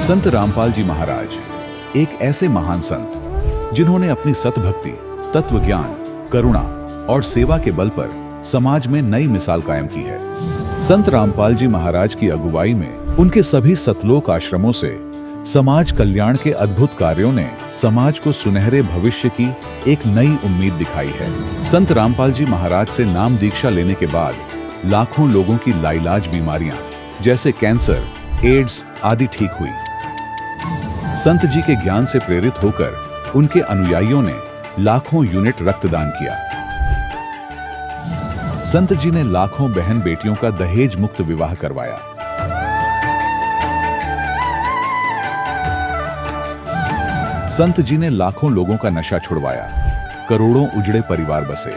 संत रामपाल जी महाराज एक ऐसे महान संत जिन्होंने अपनी सतभक्ति, तत्व ज्ञान, करुणा और सेवा के बल पर समाज में नई मिसाल कायम की है। संत रामपाल जी महाराज की अगुवाई में उनके सभी सतलोक आश्रमों से समाज कल्याण के अद्भुत कार्यों ने समाज को सुनहरे भविष्य की एक नई उम्मीद दिखाई है। संत रामपाल जी महाराज से नाम दीक्षा लेने के बाद लाखों लोगों की लाइलाज बीमारियां जैसे कैंसर, एड्स आदि ठीक हुई। संत जी के ज्ञान से प्रेरित होकर उनके अनुयायियों ने लाखों यूनिट रक्तदान किया। संत जी ने लाखों बहन बेटियों का दहेज मुक्त विवाह करवाया। संत जी ने लाखों लोगों का नशा छुड़वाया, करोड़ों उजड़े परिवार बसे।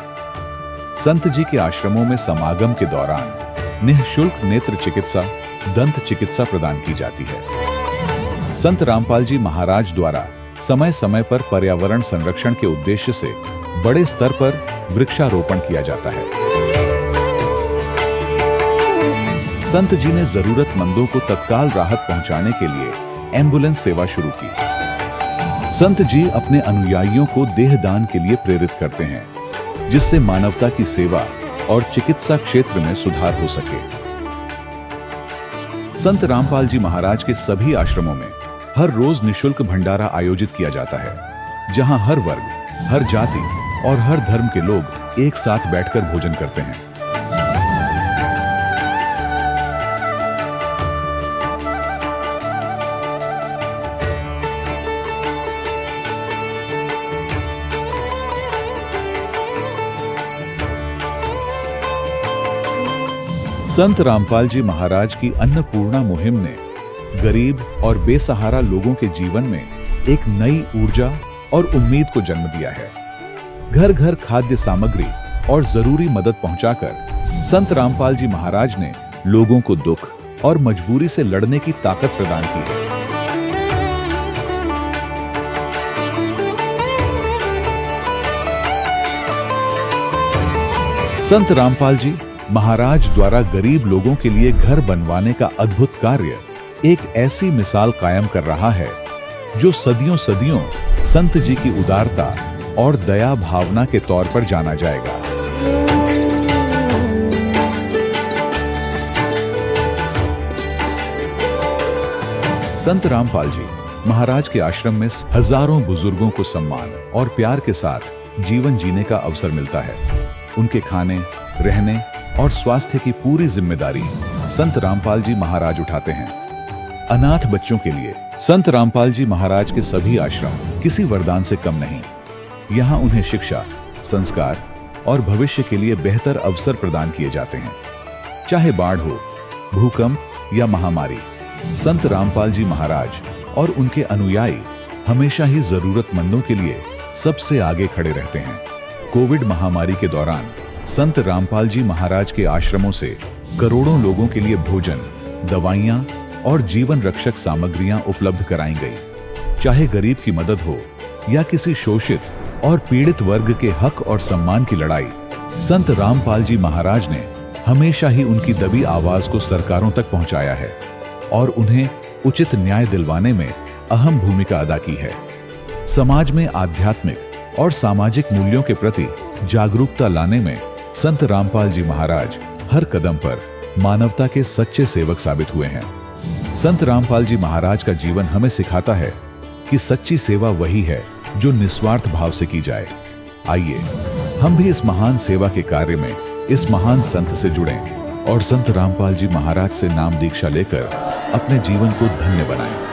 संत जी के आश्रमों में समागम के दौरान निःशुल्क नेत्र चिकित्सा, दंत चिकित्सा प्रदान की जाती है। संत रामपाल जी महाराज द्वारा समय समय पर पर्यावरण संरक्षण के उद्देश्य से बड़े स्तर पर वृक्षारोपण किया जाता है। संत जी ने जरूरतमंदों को तत्काल राहत पहुंचाने के लिए एम्बुलेंस सेवा शुरू की। संत जी अपने अनुयायियों को देहदान के लिए प्रेरित करते हैं, जिससे मानवता की सेवा और चिकित्सा क्षेत्र में सुधार हो सके। संत रामपाल जी महाराज के सभी आश्रमों में हर रोज निःशुल्क भंडारा आयोजित किया जाता है, जहां हर वर्ग, हर जाति और हर धर्म के लोग एक साथ बैठकर भोजन करते हैं। संत रामपाल जी महाराज की अन्नपूर्णा मुहिम ने गरीब और बेसहारा लोगों के जीवन में एक नई ऊर्जा और उम्मीद को जन्म दिया है। घर घर खाद्य सामग्री और जरूरी मदद पहुंचाकर संत रामपाल जी महाराज ने लोगों को दुख और मजबूरी से लड़ने की ताकत प्रदान की है। संत रामपाल जी महाराज द्वारा गरीब लोगों के लिए घर बनवाने का अद्भुत कार्य एक ऐसी मिसाल कायम कर रहा है जो सदियों सदियों संत जी की उदारता और दया भावना के तौर पर जाना जाएगा। संत रामपाल जी महाराज के आश्रम में हजारों बुजुर्गों को सम्मान और प्यार के साथ जीवन जीने का अवसर मिलता है। उनके खाने, रहने और स्वास्थ्य की पूरी जिम्मेदारी संत रामपाल जी महाराज उठाते हैं। अनाथ बच्चों के लिए संत रामपाल जी महाराज के सभी आश्रम किसी वरदान से कम नहीं। यहाँ उन्हें शिक्षा, संस्कार और भविष्य के लिए बेहतर अवसर प्रदान किए जाते हैं। चाहे बाढ़ हो, भूकंप या महामारी, संत रामपाल जी महाराज और उनके अनुयायी हमेशा ही जरूरतमंदों के लिए सबसे आगे खड़े रहते हैं। कोविड महामारी के दौरान संत रामपाल जी महाराज के आश्रमों से करोड़ों लोगों के लिए भोजन, दवाइयां और जीवन रक्षक सामग्रियां उपलब्ध कराई गई। चाहे गरीब की मदद हो या किसी शोषित और पीड़ित वर्ग के हक और सम्मान की लड़ाई, संत रामपाल जी महाराज ने हमेशा ही उनकी दबी आवाज को सरकारों तक पहुंचाया है और उन्हें उचित न्याय दिलवाने में अहम भूमिका अदा की है। समाज में आध्यात्मिक और सामाजिक मूल्यों के प्रति जागरूकता लाने में संत रामपाल जी महाराज हर कदम पर मानवता के सच्चे सेवक साबित हुए हैं। संत रामपाल जी महाराज का जीवन हमें सिखाता है कि सच्ची सेवा वही है जो निस्वार्थ भाव से की जाए। आइए हम भी इस महान सेवा के कार्य में इस महान संत से जुड़ें और संत रामपाल जी महाराज से नाम दीक्षा लेकर अपने जीवन को धन्य बनाएं।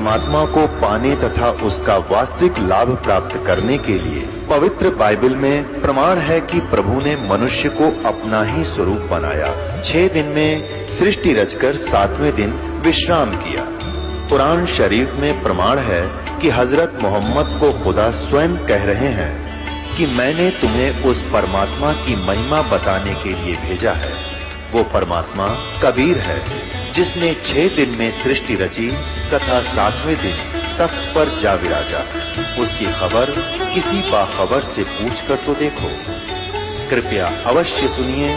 परमात्मा को पाने तथा उसका वास्तविक लाभ प्राप्त करने के लिए पवित्र बाइबल में प्रमाण है कि प्रभु ने मनुष्य को अपना ही स्वरूप बनाया। 6 दिन में सृष्टि रचकर 7वें दिन विश्राम किया। कुरान शरीफ में प्रमाण है कि हजरत मोहम्मद को खुदा स्वयं कह रहे हैं कि मैंने तुम्हें उस परमात्मा की महिमा बताने के लिए भेजा है। वो परमात्मा कबीर है जिसने 6 दिन में सृष्टि रची तथा 7वें दिन तख्त पर जा विराजा। उसकी खबर किसी बाखबर से पूछकर तो देखो। कृपया अवश्य सुनिए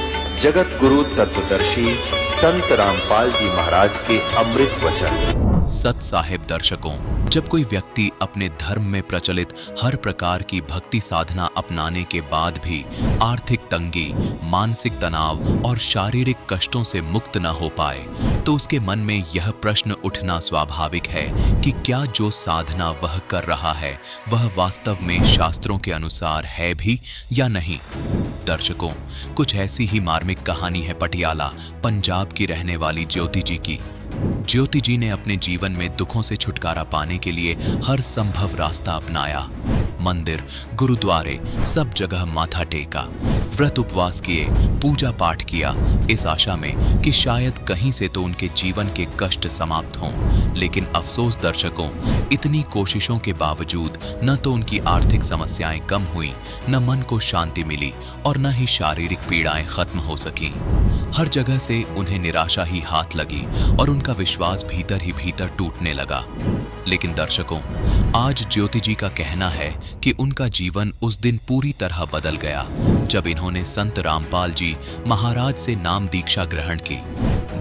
जगत गुरु तत्वदर्शी संत रामपाल जी महाराज के अमृत वचन। सत साहिब दर्शकों, जब कोई व्यक्ति अपने धर्म में प्रचलित हर प्रकार की भक्ति साधना अपनाने के बाद भी आर्थिक तंगी, मानसिक तनाव और शारीरिक कष्टों से मुक्त न हो पाए, तो उसके मन में यह प्रश्न उठना स्वाभाविक है कि क्या जो साधना वह कर रहा है वह वास्तव में शास्त्रों के अनुसार है भी या नहीं। दर्शकों, कुछ ऐसी ही मार्मिक कहानी है पटियाला, पंजाब की रहने वाली ज्योति जी की। ज्योति जी ने अपने जीवन में दुखों से छुटकारा पाने के लिए हर संभव रास्ता अपनाया। मंदिर, गुरुद्वारे, सब जगह माथा टेका, व्रत उपवास किए, पूजा पाठ किया, इस आशा में कि शायद कहीं से तो उनके जीवन के कष्ट समाप्त हों। लेकिन अफसोस दर्शकों, इतनी कोशिशों के बावजूद न तो उनकी आर्थिक समस्याएं कम हुई, न मन को शांति मिली और न ही शारीरिक पीड़ाएं खत्म हो सकीं। हर जगह से उन्हें निराशा ही हाथ लगी और उनका विश्वास भीतर ही भीतर टूटने लगा। लेकिन दर्शकों, आज ज्योति जी का कहना है कि उनका जीवन उस दिन पूरी तरह बदल गया जब इन्होंने संत रामपाल जी महाराज से नाम दीक्षा ग्रहण की।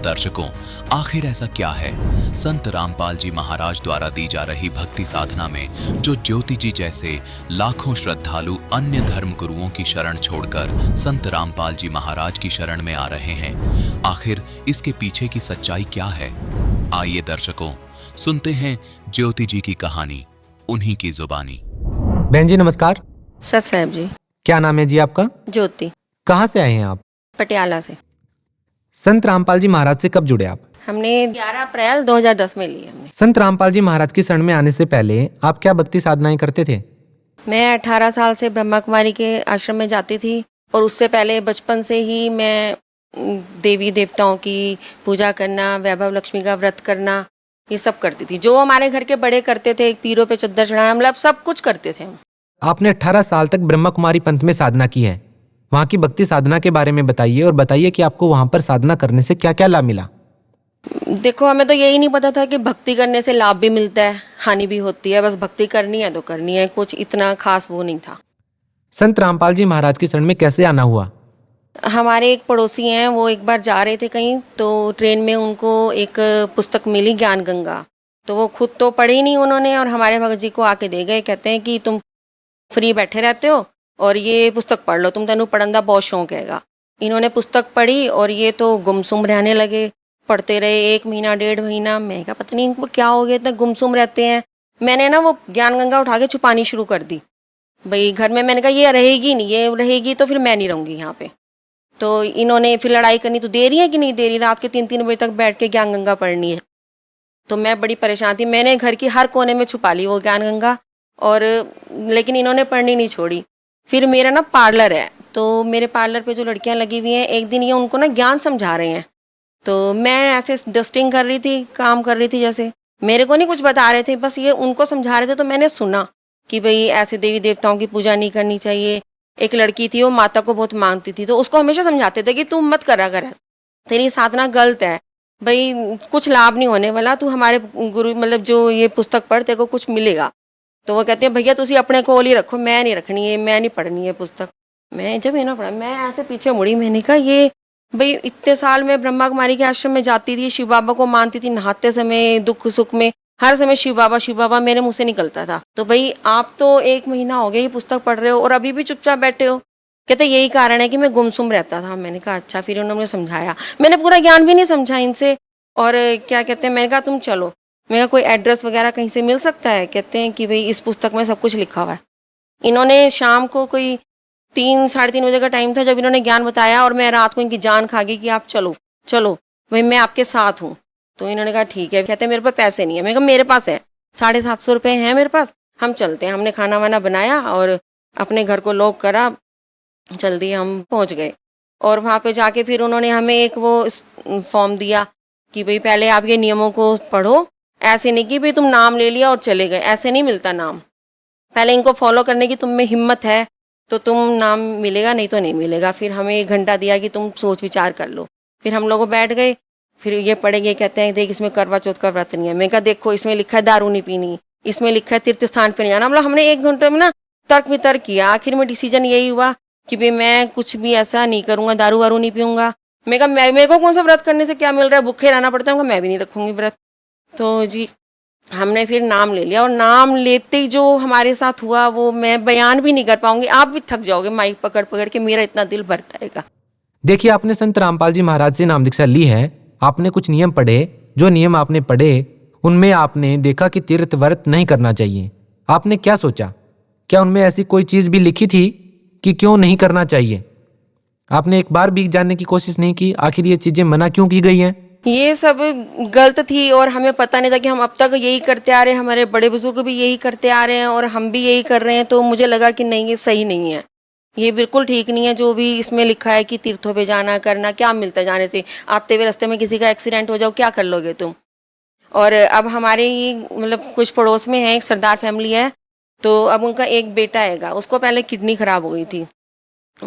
दर्शकों, आखिर ऐसा क्या है संत रामपाल जी महाराज द्वारा दी जा रही भक्ति साधना में जो ज्योति जी जैसे लाखों श्रद्धालु अन्य धर्म गुरुओं की शरण छोड़कर संत रामपाल जी महाराज की शरण में आ रहे हैं? आखिर इसके पीछे की सच्चाई क्या है? आइए दर्शकों, सुनते हैं ज्योति जी की कहानी, उन्हीं की जुबानी। बहन जी नमस्कार। सत साहब जी। क्या नाम है जी आपका? ज्योति। कहाँ से आए हैं आप? पटियाला से। संत रामपाल जी महाराज से कब जुड़े आप? हमने 11 अप्रैल 2010 में ली हमने। संत रामपाल जी महाराज की शरण में आने से पहले आप क्या भक्ति साधनाएं करते थे? मैं 18 साल से ब्रह्मा कुमारी के आश्रम में जाती थी और उससे पहले बचपन से ही मैं देवी देवताओं की पूजा करना, वैभव लक्ष्मी का व्रत करना, ये सब करती थी। जो हमारे घर के बड़े करते थे, पीरों पे चद्दर चढ़ाना, मतलब सब कुछ करते थे हम। आपने 18 साल तक ब्रह्मा कुमारी पंथ में साधना की है। वहाँ की भक्ति साधना के बारे में बताइए और बताइए कि आपको वहाँ पर साधना करने से क्या क्या लाभ मिला। देखो, हमें तो यही नहीं पता था कि भक्ति करने से लाभ भी मिलता है, हानि भी होती है। बस भक्ति करनी है तो करनी है, कुछ इतना खास वो नहीं था। संत रामपाल जी महाराज की शरण में कैसे आना हुआ? हमारे एक पड़ोसी हैं, वो एक बार जा रहे थे कहीं, तो ट्रेन में उनको एक पुस्तक मिली ज्ञान गंगा। तो वो खुद तो पढ़ी नहीं उन्होंने और हमारे भगत जी को आके दे गए। कहते हैं कि तुम फ्री बैठे रहते हो और ये पुस्तक पढ़ लो, तुम तेनू पढ़न दा बहुत शौक हैगा। इन्होंने पुस्तक पढ़ी और ये तो गुमसुम रहने लगे। पढ़ते रहे 1 महीना 1.5 महीना। मैं क्या पता नहीं इनको क्या हो गया, इतना गुमसुम रहते हैं। मैंने ना वो ज्ञान गंगा उठा के छुपानी शुरू कर दी भाई घर में। मैंने कहा ये रहेगी नहीं, ये रहेगी तो फिर मैं नहीं रहूँगी यहाँ पे। तो इन्होंने फिर लड़ाई करनी, तो दे रही है कि नहीं दे रही, रात के 3-3 बजे तक बैठ के ज्ञान गंगा पढ़नी है। तो मैं बड़ी परेशान थी। मैंने घर की हर कोने में छुपा ली वो ज्ञान गंगा, और लेकिन इन्होंने पढ़नी नहीं छोड़ी। फिर मेरा ना पार्लर है, तो मेरे पार्लर पे जो लड़कियां लगी हुई हैं, एक दिन ये उनको ना ज्ञान समझा रहे हैं। तो मैं ऐसे डस्टिंग कर रही थी, काम कर रही थी, जैसे मेरे को नहीं कुछ बता रहे थे, बस ये उनको समझा रहे थे। तो मैंने सुना कि भाई ऐसे देवी देवताओं की पूजा नहीं करनी चाहिए। एक लड़की थी, वो माता को बहुत मांगती थी, तो उसको हमेशा समझाते थे कि तू मत करा कर, तेरी साधना गलत है भाई, कुछ लाभ नहीं होने वाला, तू हमारे गुरु मतलब जो ये पुस्तक पढ़, तेरे को कुछ मिलेगा। तो वो कहते हैं भैया तुसी अपने कोल ही रखो, मैं नहीं रखनी है, मैं नहीं पढ़नी है पुस्तक। मैं जब ये ना पढ़ा, मैं ऐसे पीछे मुड़ी। मैंने कहा ये भाई इतने साल में ब्रह्मा कुमारी के आश्रम में जाती थी, शिव बाबा को मानती थी, नहाते समय, दुख सुख में, हर समय शिव बाबा मेरे मुंह से निकलता था। तो भाई आप तो 1 महीना हो गया ये पुस्तक पढ़ रहे हो और अभी भी चुपचाप बैठे हो। कहते यही कारण है कि मैं गुमसुम रहता था। मैंने कहा अच्छा। फिर उन्होंने समझाया, मैंने पूरा ज्ञान भी नहीं समझा इनसे। और क्या कहते हैं, मैंने कहा तुम चलो, मेरा कोई एड्रेस वगैरह कहीं से मिल सकता है? कहते हैं कि भाई इस पुस्तक में सब कुछ लिखा हुआ है। इन्होंने शाम को कोई 3-3:30 बजे का टाइम था जब इन्होंने ज्ञान बताया, और मैं रात को इनकी जान खा गई कि आप चलो चलो भाई मैं आपके साथ हूँ। तो इन्होंने कहा ठीक है। कहते हैं मेरे पास पैसे नहीं है। मैंने कहा मेरे पास है, ₹750 हैं मेरे पास, हम चलते हैं। हमने खाना वाना बनाया और अपने घर को लॉक करा, जल्दी हम पहुंच गए। और वहाँ पे जाके फिर उन्होंने हमें एक वो फॉर्म दिया कि भाई पहले आप ये नियमों को पढ़ो, ऐसे नहीं कि भाई तुम नाम ले लिया और चले गए, ऐसे नहीं मिलता नाम। पहले इनको फॉलो करने की तुम में हिम्मत है तो तुम नाम मिलेगा, नहीं तो नहीं मिलेगा। फिर हमें 1 घंटा दिया कि तुम सोच विचार कर लो। फिर हम लोग बैठ गए, फिर ये पढ़ेंगे, कहते हैं देख इसमें करवा चौथ का व्रत नहीं है। मैं कहा देखो इसमें लिखा है दारू नहीं पीनी, इसमें लिखा है तीर्थ स्थान पे नहीं जाना। मतलब हमने 1 घंटे में ना तर्क वितर्क किया, आखिर में डिसीजन यही हुआ कि भाई मैं कुछ भी ऐसा नहीं करूंगा, दारू वारू नहीं पीऊंगा। मैं कहा मेरे को कौन सा व्रत करने से क्या मिल रहा है, भूखे रहना पड़ता है, मैं भी नहीं रखूंगी व्रत। तो जी हमने फिर नाम ले लिया, और नाम लेते ही जो हमारे साथ हुआ वो मैं बयान भी नहीं कर पाऊंगी, आप भी थक जाओगे माइक पकड़ पकड़ के, मेरा इतना दिल भरता है। देखिए, आपने संत रामपाल जी महाराज से नाम दीक्षा ली है, आपने कुछ नियम पढ़े, जो नियम आपने पढ़े उनमें आपने देखा कि तीर्थ व्रत नहीं करना चाहिए। आपने क्या सोचा? क्या उनमें ऐसी कोई चीज भी लिखी थी कि क्यों नहीं करना चाहिए? आपने एक बार भी जानने की कोशिश नहीं की आखिर ये चीजें मना क्यों की गई हैं? ये सब गलत थी और हमें पता नहीं था कि हम अब तक यही करते आ रहे हैं, हमारे बड़े बुजुर्ग भी यही करते आ रहे हैं और हम भी यही कर रहे हैं। तो मुझे लगा कि नहीं, ये सही नहीं है, ये बिल्कुल ठीक नहीं है। जो भी इसमें लिखा है कि तीर्थों पे जाना करना, क्या मिलता है जाने से? आते हुए रास्ते में किसी का एक्सीडेंट हो जाओ, क्या कर लोगे तुम? और अब हमारे ही मतलब कुछ पड़ोस में है, एक सरदार फैमिली है, तो अब उनका एक बेटा हैगा, उसको पहले किडनी खराब हो गई थी।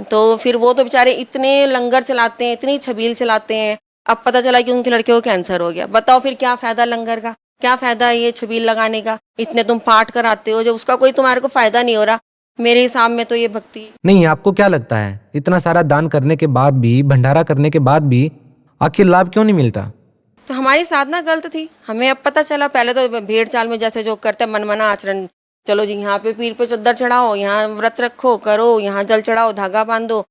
तो फिर वो तो बेचारे इतने लंगर चलाते हैं, इतनी छबील चलाते हैं। अब पता चला कि उनके लड़के को कैंसर हो गया। बताओ फिर क्या फायदा लंगर का, क्या फायदा ये छबील लगाने का? इतने तुम पाठ कराते हो, जब उसका कोई तुम्हारे को फायदा नहीं हो रहा। मेरे हिसाब में तो ये भक्ति नहीं, आपको क्या लगता है इतना सारा दान करने के बाद भी, भंडारा करने के बाद भी आखिर लाभ क्यों नहीं मिलता? तो हमारी साधना गलत थी, हमें अब पता चला। पहले तो भेड़ चाल में जैसे जो करते मनमना आचरण, चलो जी यहाँ पे पीर पे चद्दर चढ़ाओ, यहाँ व्रत रखो करो, यहाँ जल चढ़ाओ, धागा बांधो,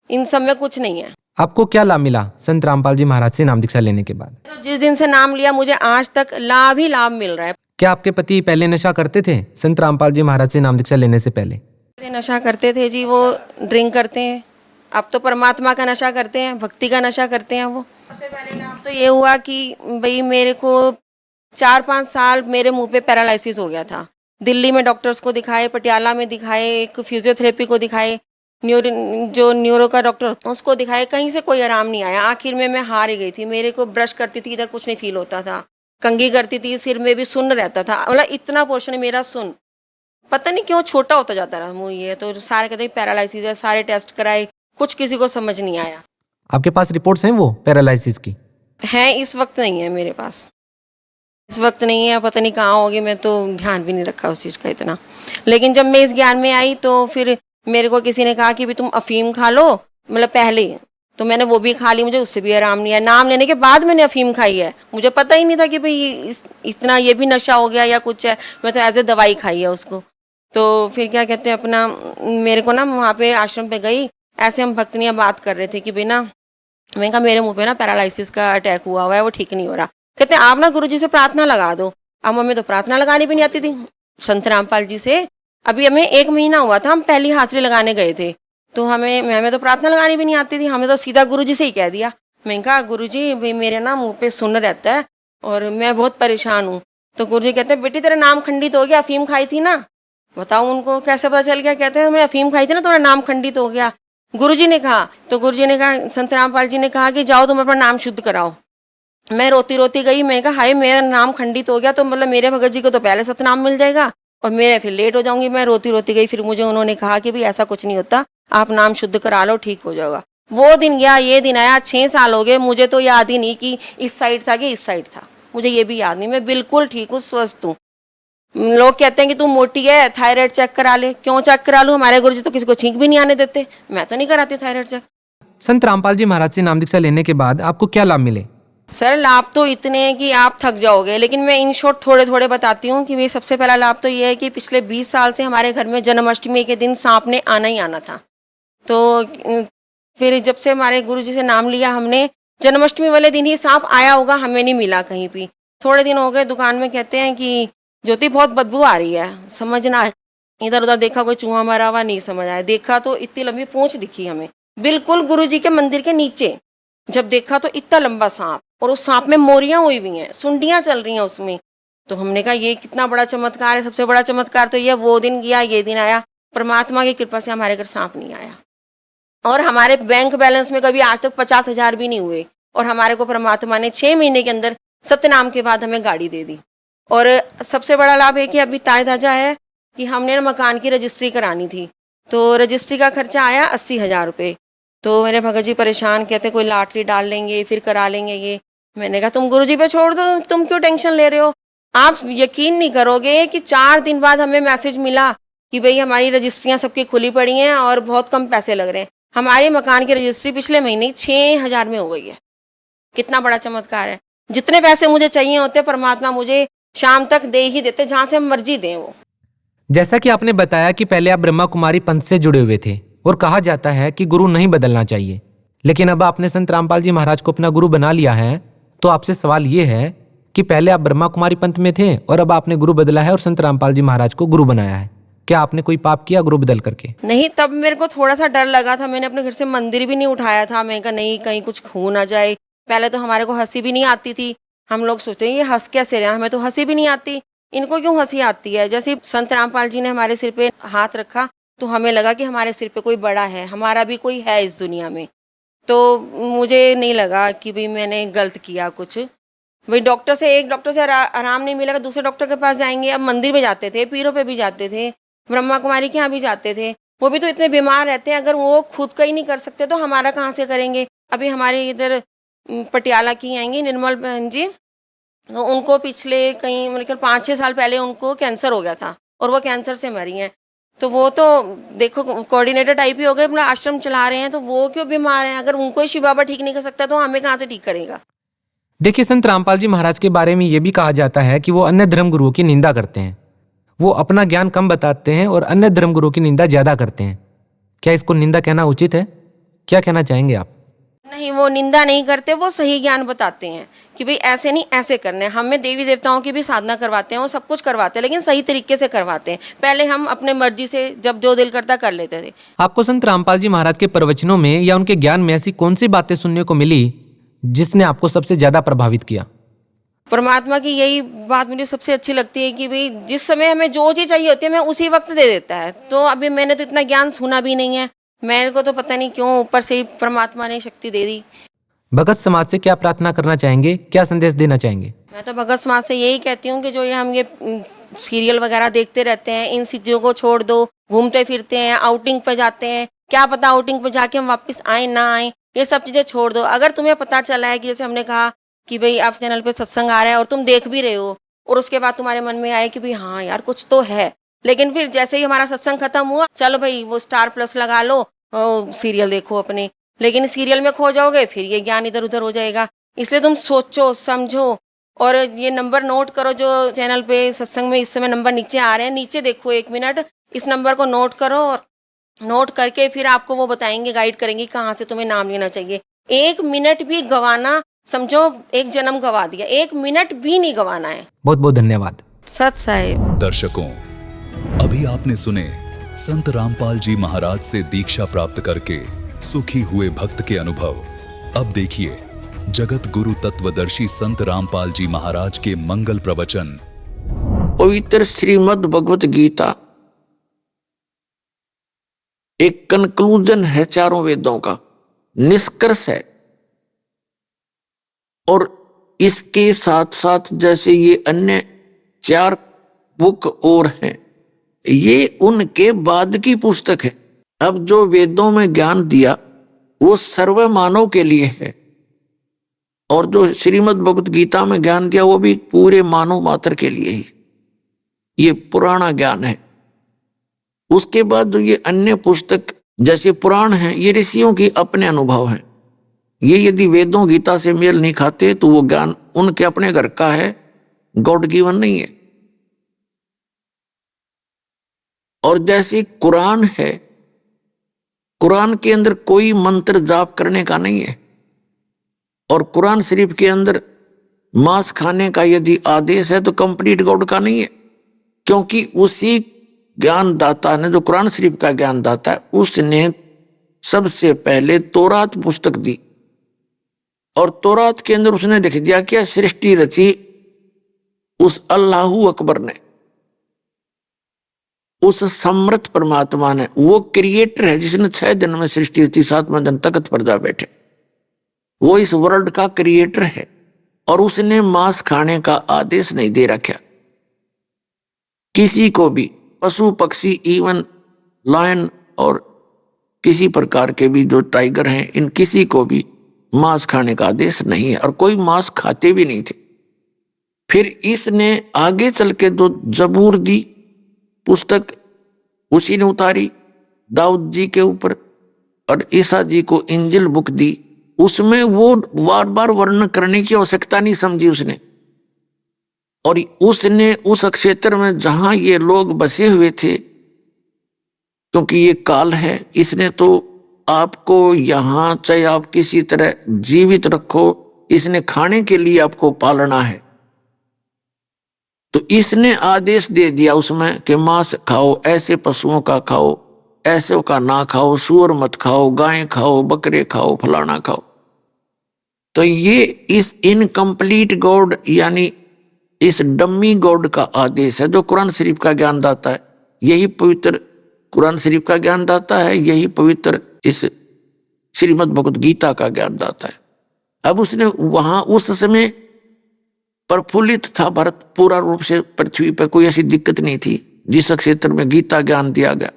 इन सब में कुछ नहीं है। आपको क्या लाभ मिला संत रामपाल जी महाराज से नाम दीक्षा लेने के बाद? तो जिस दिन से नाम लिया मुझे आज तक लाभ ही लाभ मिल रहा है। क्या आपके पति पहले नशा करते थे संत रामपाल जी महाराज से नाम दीक्षा लेने से पहले? नशा करते थे जी, वो ड्रिंक करते हैं। अब तो परमात्मा का नशा करते हैं, भक्ति का नशा करते हैं वो। सबसे पहले लाभ तो ये हुआ कि भाई मेरे को 4-5 साल मेरे मुंह पे पैरालिसिस हो गया था। दिल्ली में डॉक्टर्स को दिखाए, पटियाला में दिखाए, एक फिजियोथेरेपी को दिखाए, न्यूरो का डॉक्टर उसको दिखाए, कहीं से कोई आराम नहीं आया। आखिर में मैं हार ही गई थी। मेरे को ब्रश करती थी, इधर कुछ नहीं फील होता था, कंघी करती थी, सिर में भी सुन्न रहता था, मतलब इतना पोर्शन मेरा सुन्न, पता नहीं क्यों छोटा होता जाता रहा मुंह। ये तो सारे कहते पैरालिसिस है, सारे टेस्ट कराए, कुछ किसी को समझ नहीं आया। आपके पास रिपोर्ट्स हैं वो पैरालिसिस की? हैं, इस वक्त नहीं है मेरे पास, इस वक्त नहीं है, पता नहीं कहाँ होगी। मैं तो ध्यान भी नहीं रखा उस चीज़ का इतना। लेकिन जब मैं इस ज्ञान में आई तो फिर मेरे को किसी ने कहा कि भी तुम अफीम खा लो, मतलब पहले, तो मैंने वो भी खा ली, मुझे उससे भी आराम नहीं है। नाम लेने के बाद मैंने अफीम खाई है, मुझे पता ही नहीं था कि भाई इतना ये भी नशा हो गया या कुछ है। मैं तो एज ए दवाई खाई है उसको। तो फिर क्या कहते हैं अपना, मेरे को ना वहाँ पे आश्रम पे गई, ऐसे हम भक्तनियाँ बात कर रहे थे कि बिना, मैंने कहा मेरे मुँह पे ना पैरालिसिस का अटैक हुआ है, वो ठीक नहीं हो रहा। कहते हैं आप ना गुरुजी से प्रार्थना लगा दो। अब हमें तो प्रार्थना लगानी भी नहीं आती थी संत रामपाल जी से। अभी हमें 1 महीना हुआ था, हम पहली हाजिरी लगाने गए थे, तो हमें तो प्रार्थना लगानी भी नहीं आती थी, हमें तो सीधा गुरुजी से ही कह दिया। मैंने कहा गुरुजी भाई मेरे ना मुंह पे सुन्न रहता है और मैं बहुत परेशान हूँ। तो गुरुजी कहते हैं बेटी तेरा नाम खंडित हो गया, अफीम खाई थी ना। बताओ उनको कैसे पता चल गया? कहते हैं मैं अफीम खाई थी ना, तुम्हारा नाम खंडित हो गया। गुरुजी ने कहा, तो गुरुजी ने कहा, संत रामपाल जी ने कहा कि जाओ तुम अपना नाम शुद्ध कराओ। मैं रोती रोती गई, मैं कहा हाय मेरा नाम खंडित हो गया, तो मतलब मेरे भगत जी को तो पहले सतनाम मिल जाएगा और मेरे फिर लेट हो जाऊंगी। मैं रोती रोती गई, फिर मुझे उन्होंने कहा कि भाई ऐसा कुछ नहीं होता, आप नाम शुद्ध करा लो, ठीक हो जाएगा। वो दिन गया, ये दिन आया, 6 साल हो गए, मुझे तो याद ही नहीं कि इस साइड था कि इस साइड था, मुझे ये भी याद नहीं। मैं बिल्कुल ठीक हूँ, स्वस्थ हूँ। लोग कहते हैं कि तू मोटी है, थायराइड चेक करा ले। क्यों चेक करा लूँ? हमारे गुरुजी तो किसी को छींक भी नहीं आने देते, मैं तो नहीं कराती थायराइड चेक। संत रामपाल जी महाराज से नाम दीक्षा लेने के बाद आपको क्या लाभ मिले? सर लाभ तो इतने हैं कि आप थक जाओगे, लेकिन मैं इन शॉर्ट थोड़े थोड़े बताती हूँ कि ये सबसे पहला लाभ तो ये है कि पिछले 20 साल से हमारे घर में जन्माष्टमी के दिन सांप ने आना ही आना था। तो फिर जब से हमारे गुरुजी से नाम लिया हमने, जन्माष्टमी वाले दिन ही सांप आया होगा, हमें नहीं मिला कहीं भी। थोड़े दिन हो गए, दुकान में कहते हैं कि ज्योति बहुत बदबू आ रही है, समझ ना आए। इधर उधर देखा, कोई चूहा मरा हुआ, नहीं समझ आया। देखा तो इतनी लंबी पूंछ दिखी हमें, बिल्कुल गुरुजी के मंदिर के नीचे। जब देखा तो इतना लंबा सांप, और उस सांप में मोरियां हुई हुई हैं, सुंडियां चल रही हैं उसमें। तो हमने कहा ये कितना बड़ा चमत्कार है। सबसे बड़ा चमत्कार तो ये, वो दिन गया ये दिन आया, परमात्मा की कृपा से हमारे घर सांप नहीं आया। और हमारे बैंक बैलेंस में कभी आज तक 50,000 भी नहीं हुए, और हमारे को परमात्मा ने 6 महीने के अंदर सत्यनाम के बाद हमें गाड़ी दे दी। और सबसे बड़ा लाभ है कि अभी ताजा है कि हमने मकान की रजिस्ट्री करानी थी, तो रजिस्ट्री का खर्चा आया 80,000 रुपये। तो मेरे भगत जी परेशान, कहते कोई लॉटरी डाल लेंगे फिर करा लेंगे ये। मैंने कहा तुम गुरुजी पे छोड़ दो, तुम क्यों टेंशन ले रहे हो। आप यकीन नहीं करोगे कि 4 दिन बाद हमें मैसेज मिला कि भाई हमारी रजिस्ट्रियाँ सबकी खुली पड़ी हैं और बहुत कम पैसे लग रहे हैं। हमारे मकान की रजिस्ट्री पिछले महीने 6,000 में हो गई है। कितना बड़ा चमत्कार है। जितने पैसे मुझे चाहिए होते परमात्मा मुझे शाम तक दे ही देते, जहाँ से मर्जी दें वो। जैसा कि आपने बताया कि पहले आप ब्रह्मा कुमारी पंथ से जुड़े हुए थे और कहा जाता है कि गुरु नहीं बदलना चाहिए, लेकिन अब आपने संत रामपाल जी महाराज को अपना गुरु बना लिया है, तो आपसे सवाल ये है कि पहले आप ब्रह्मा कुमारी पंथ में थे और अब आपने गुरु बदला है और संत रामपाल जी महाराज को गुरु बनाया है, क्या आपने कोई पाप किया गुरु बदल करके? नहीं, तब मेरे को थोड़ा सा डर लगा था। मैंने अपने घर से मंदिर भी नहीं उठाया था। मैं कहा नहीं कहीं कुछ हो ना जाए। पहले तो हमारे को हंसी भी नहीं आती थी। हम लोग सोचते हैं ये हंस कैसे रहे, हमें तो हंसी भी नहीं आती, इनको क्यों हंसी आती है। जैसे संत रामपाल जी ने हमारे सिर पे हाथ रखा तो हमें लगा कि हमारे सिर पे कोई बड़ा है, हमारा भी कोई है इस दुनिया में। तो मुझे नहीं लगा कि भाई मैंने गलत किया कुछ। भाई डॉक्टर से एक डॉक्टर से आराम नहीं मिलेगा, दूसरे डॉक्टर के पास जाएंगे। अब मंदिर में जाते थे, पीरों पे भी जाते थे, ब्रह्मा कुमारी के यहाँ भी जाते थे, वो भी तो इतने बीमार रहते हैं। अगर वो खुद का ही नहीं कर सकते तो हमारा कहाँ से करेंगे। अभी हमारे इधर पटियाला की आएंगी निर्मल बहन जी, तो उनको पिछले कहीं मतलब 5-6 साल पहले उनको कैंसर हो गया था और वो कैंसर से मरी हैं। तो वो तो देखो कोऑर्डिनेटर टाइप ही हो गए, अपना आश्रम चला रहे हैं, तो वो क्यों बीमार हैं। अगर उनको ही शिव बाबा ठीक नहीं कर सकता तो हमें कहाँ से ठीक करेगा। देखिए, संत रामपाल जी महाराज के बारे में ये भी कहा जाता है कि वो अन्य धर्म गुरुओं की निंदा करते हैं। वो अपना ज्ञान कम बताते हैं और अन्य धर्म गुरुओं की निंदा ज्यादा करते हैं। क्या इसको निंदा कहना उचित है? क्या कहना चाहेंगे आप? नहीं, वो निंदा नहीं करते, वो सही ज्ञान बताते हैं कि भाई ऐसे नहीं ऐसे करने। हमें देवी देवताओं की भी साधना करवाते हैं, वो सब कुछ करवाते हैं, लेकिन सही तरीके से करवाते हैं। पहले हम अपने मर्जी से जब जो दिल करता कर लेते थे। आपको संत रामपाल जी महाराज के प्रवचनों में या उनके ज्ञान में ऐसी कौन सी बातें सुनने को मिली जिसने आपको सबसे ज्यादा प्रभावित किया? परमात्मा की यही बात मुझे सबसे अच्छी लगती है कि भाई जिस समय हमें जो चीज़ चाहिए होती है मैं उसी वक्त दे देता है। तो अभी मैंने तो इतना ज्ञान सुना भी नहीं है, मेरे को तो पता नहीं क्यों ऊपर से ही परमात्मा ने शक्ति दे दी। भगत समाज से क्या प्रार्थना करना चाहेंगे, क्या संदेश देना चाहेंगे? मैं तो भगत समाज से यही कहती हूँ कि जो ये हम ये सीरियल वगैरह देखते रहते हैं, इन चीज़ों को छोड़ दो। घूमते फिरते हैं, आउटिंग पर जाते हैं, क्या पता आउटिंग पर जाके हम वापस आए ना आए, ये सब चीज़ें छोड़ दो। अगर तुम्हें पता चला है कि जैसे हमने कहा कि भाई आप चैनल पे सत्संग आ रहा है और तुम देख भी रहे हो और उसके बाद तुम्हारे मन में आए कि भाई हाँ यार कुछ तो है, लेकिन फिर जैसे ही हमारा सत्संग खत्म हुआ, चलो भाई वो स्टार प्लस लगा लो, सीरियल देखो अपने, लेकिन सीरियल में खो जाओगे, फिर ये ज्ञान इधर उधर हो जाएगा। इसलिए तुम सोचो समझो और ये नंबर नोट करो जो चैनल पे सत्संग में इस समय नंबर नीचे आ रहे हैं, नीचे देखो 1 मिनट, इस नंबर को नोट करो और नोट करके फिर आपको वो बताएंगे, गाइड करेंगे कहाँ से तुम्हें नाम लेना चाहिए। 1 मिनट भी गवाना, समझो 1 जन्म गवा दिया, 1 मिनट भी नहीं गवाना है। बहुत बहुत धन्यवाद। सत साहिब। दर्शकों, अभी आपने सुने संत रामपाल जी महाराज से दीक्षा प्राप्त करके सुखी हुए भक्त के अनुभव। अब देखिए जगत गुरु तत्वदर्शी संत रामपाल जी महाराज के मंगल प्रवचन। पवित्र श्रीमद् भगवत गीता एक कंक्लूजन है, चारों वेदों का निष्कर्ष है। और इसके साथ साथ जैसे ये अन्य 4 बुक और हैं, ये उनके बाद की पुस्तक है। अब जो वेदों में ज्ञान दिया वो सर्व मानव के लिए है, और जो श्रीमद् भगवत गीता में ज्ञान दिया वो भी पूरे मानव मात्र के लिए ही। ये पुराना ज्ञान है। उसके बाद जो ये अन्य पुस्तक जैसे पुराण हैं, ये ऋषियों की अपने अनुभव हैं। ये यदि वेदों गीता से मेल नहीं खाते तो वो ज्ञान उनके अपने घर का है, गॉड गिवन नहीं है। और जैसे कुरान है, कुरान के अंदर कोई मंत्र जाप करने का नहीं है, और कुरान शरीफ के अंदर मांस खाने का यदि आदेश है तो कंप्लीट गॉड का नहीं है, क्योंकि उसी ज्ञानदाता ने, जो कुरान शरीफ का ज्ञानदाता है, उसने सबसे पहले तौरात पुस्तक दी, और तौरात के अंदर उसने लिख दिया कि सृष्टि रची उस अल्लाहू अकबर ने, उस समर्थ परमात्मा ने, वो क्रिएटर है जिसने 6 दिन में सृष्टि रची, 7वें दिन तख्त पर जा बैठे, वो इस वर्ल्ड का क्रिएटर है। और उसने मांस खाने का आदेश नहीं दे रखा किसी को भी, पशु पक्षी, इवन लायन और किसी प्रकार के भी जो टाइगर हैं, इन किसी को भी मांस खाने का आदेश नहीं है, और कोई मांस खाते भी नहीं थे। फिर इसने आगे चल के जो जबूर दी पुस्तक, उसी ने उतारी दाऊद जी के ऊपर, और ईसा जी को इंजिल बुक दी, उसमें वो बार बार वर्णन करने की आवश्यकता नहीं समझी उसने। और उसने उस क्षेत्र में जहां ये लोग बसे हुए थे, क्योंकि ये काल है, इसने तो आपको यहां चाहे आप किसी तरह जीवित रखो, इसने खाने के लिए आपको पालना है। तो इसने आदेश दे दिया उसमें कि मांस खाओ, ऐसे पशुओं का खाओ, ऐसे का ना खाओ, सूअर मत खाओ, गाय खाओ, बकरे खाओ, फलाना खाओ। तो ये इस इनकम्प्लीट गॉड यानी इस डम्मी गॉड का आदेश है, जो कुरान शरीफ का ज्ञान दाता है। यही पवित्र कुरान शरीफ का ज्ञान दाता है, यही पवित्र इस श्रीमद् भगवत गीता का ज्ञान दाता है। अब उसने वहां उस समय प्रफुल्लित था भारत पूरा रूप से, पृथ्वी पर कोई ऐसी दिक्कत नहीं थी जिस क्षेत्र में गीता ज्ञान दिया गया।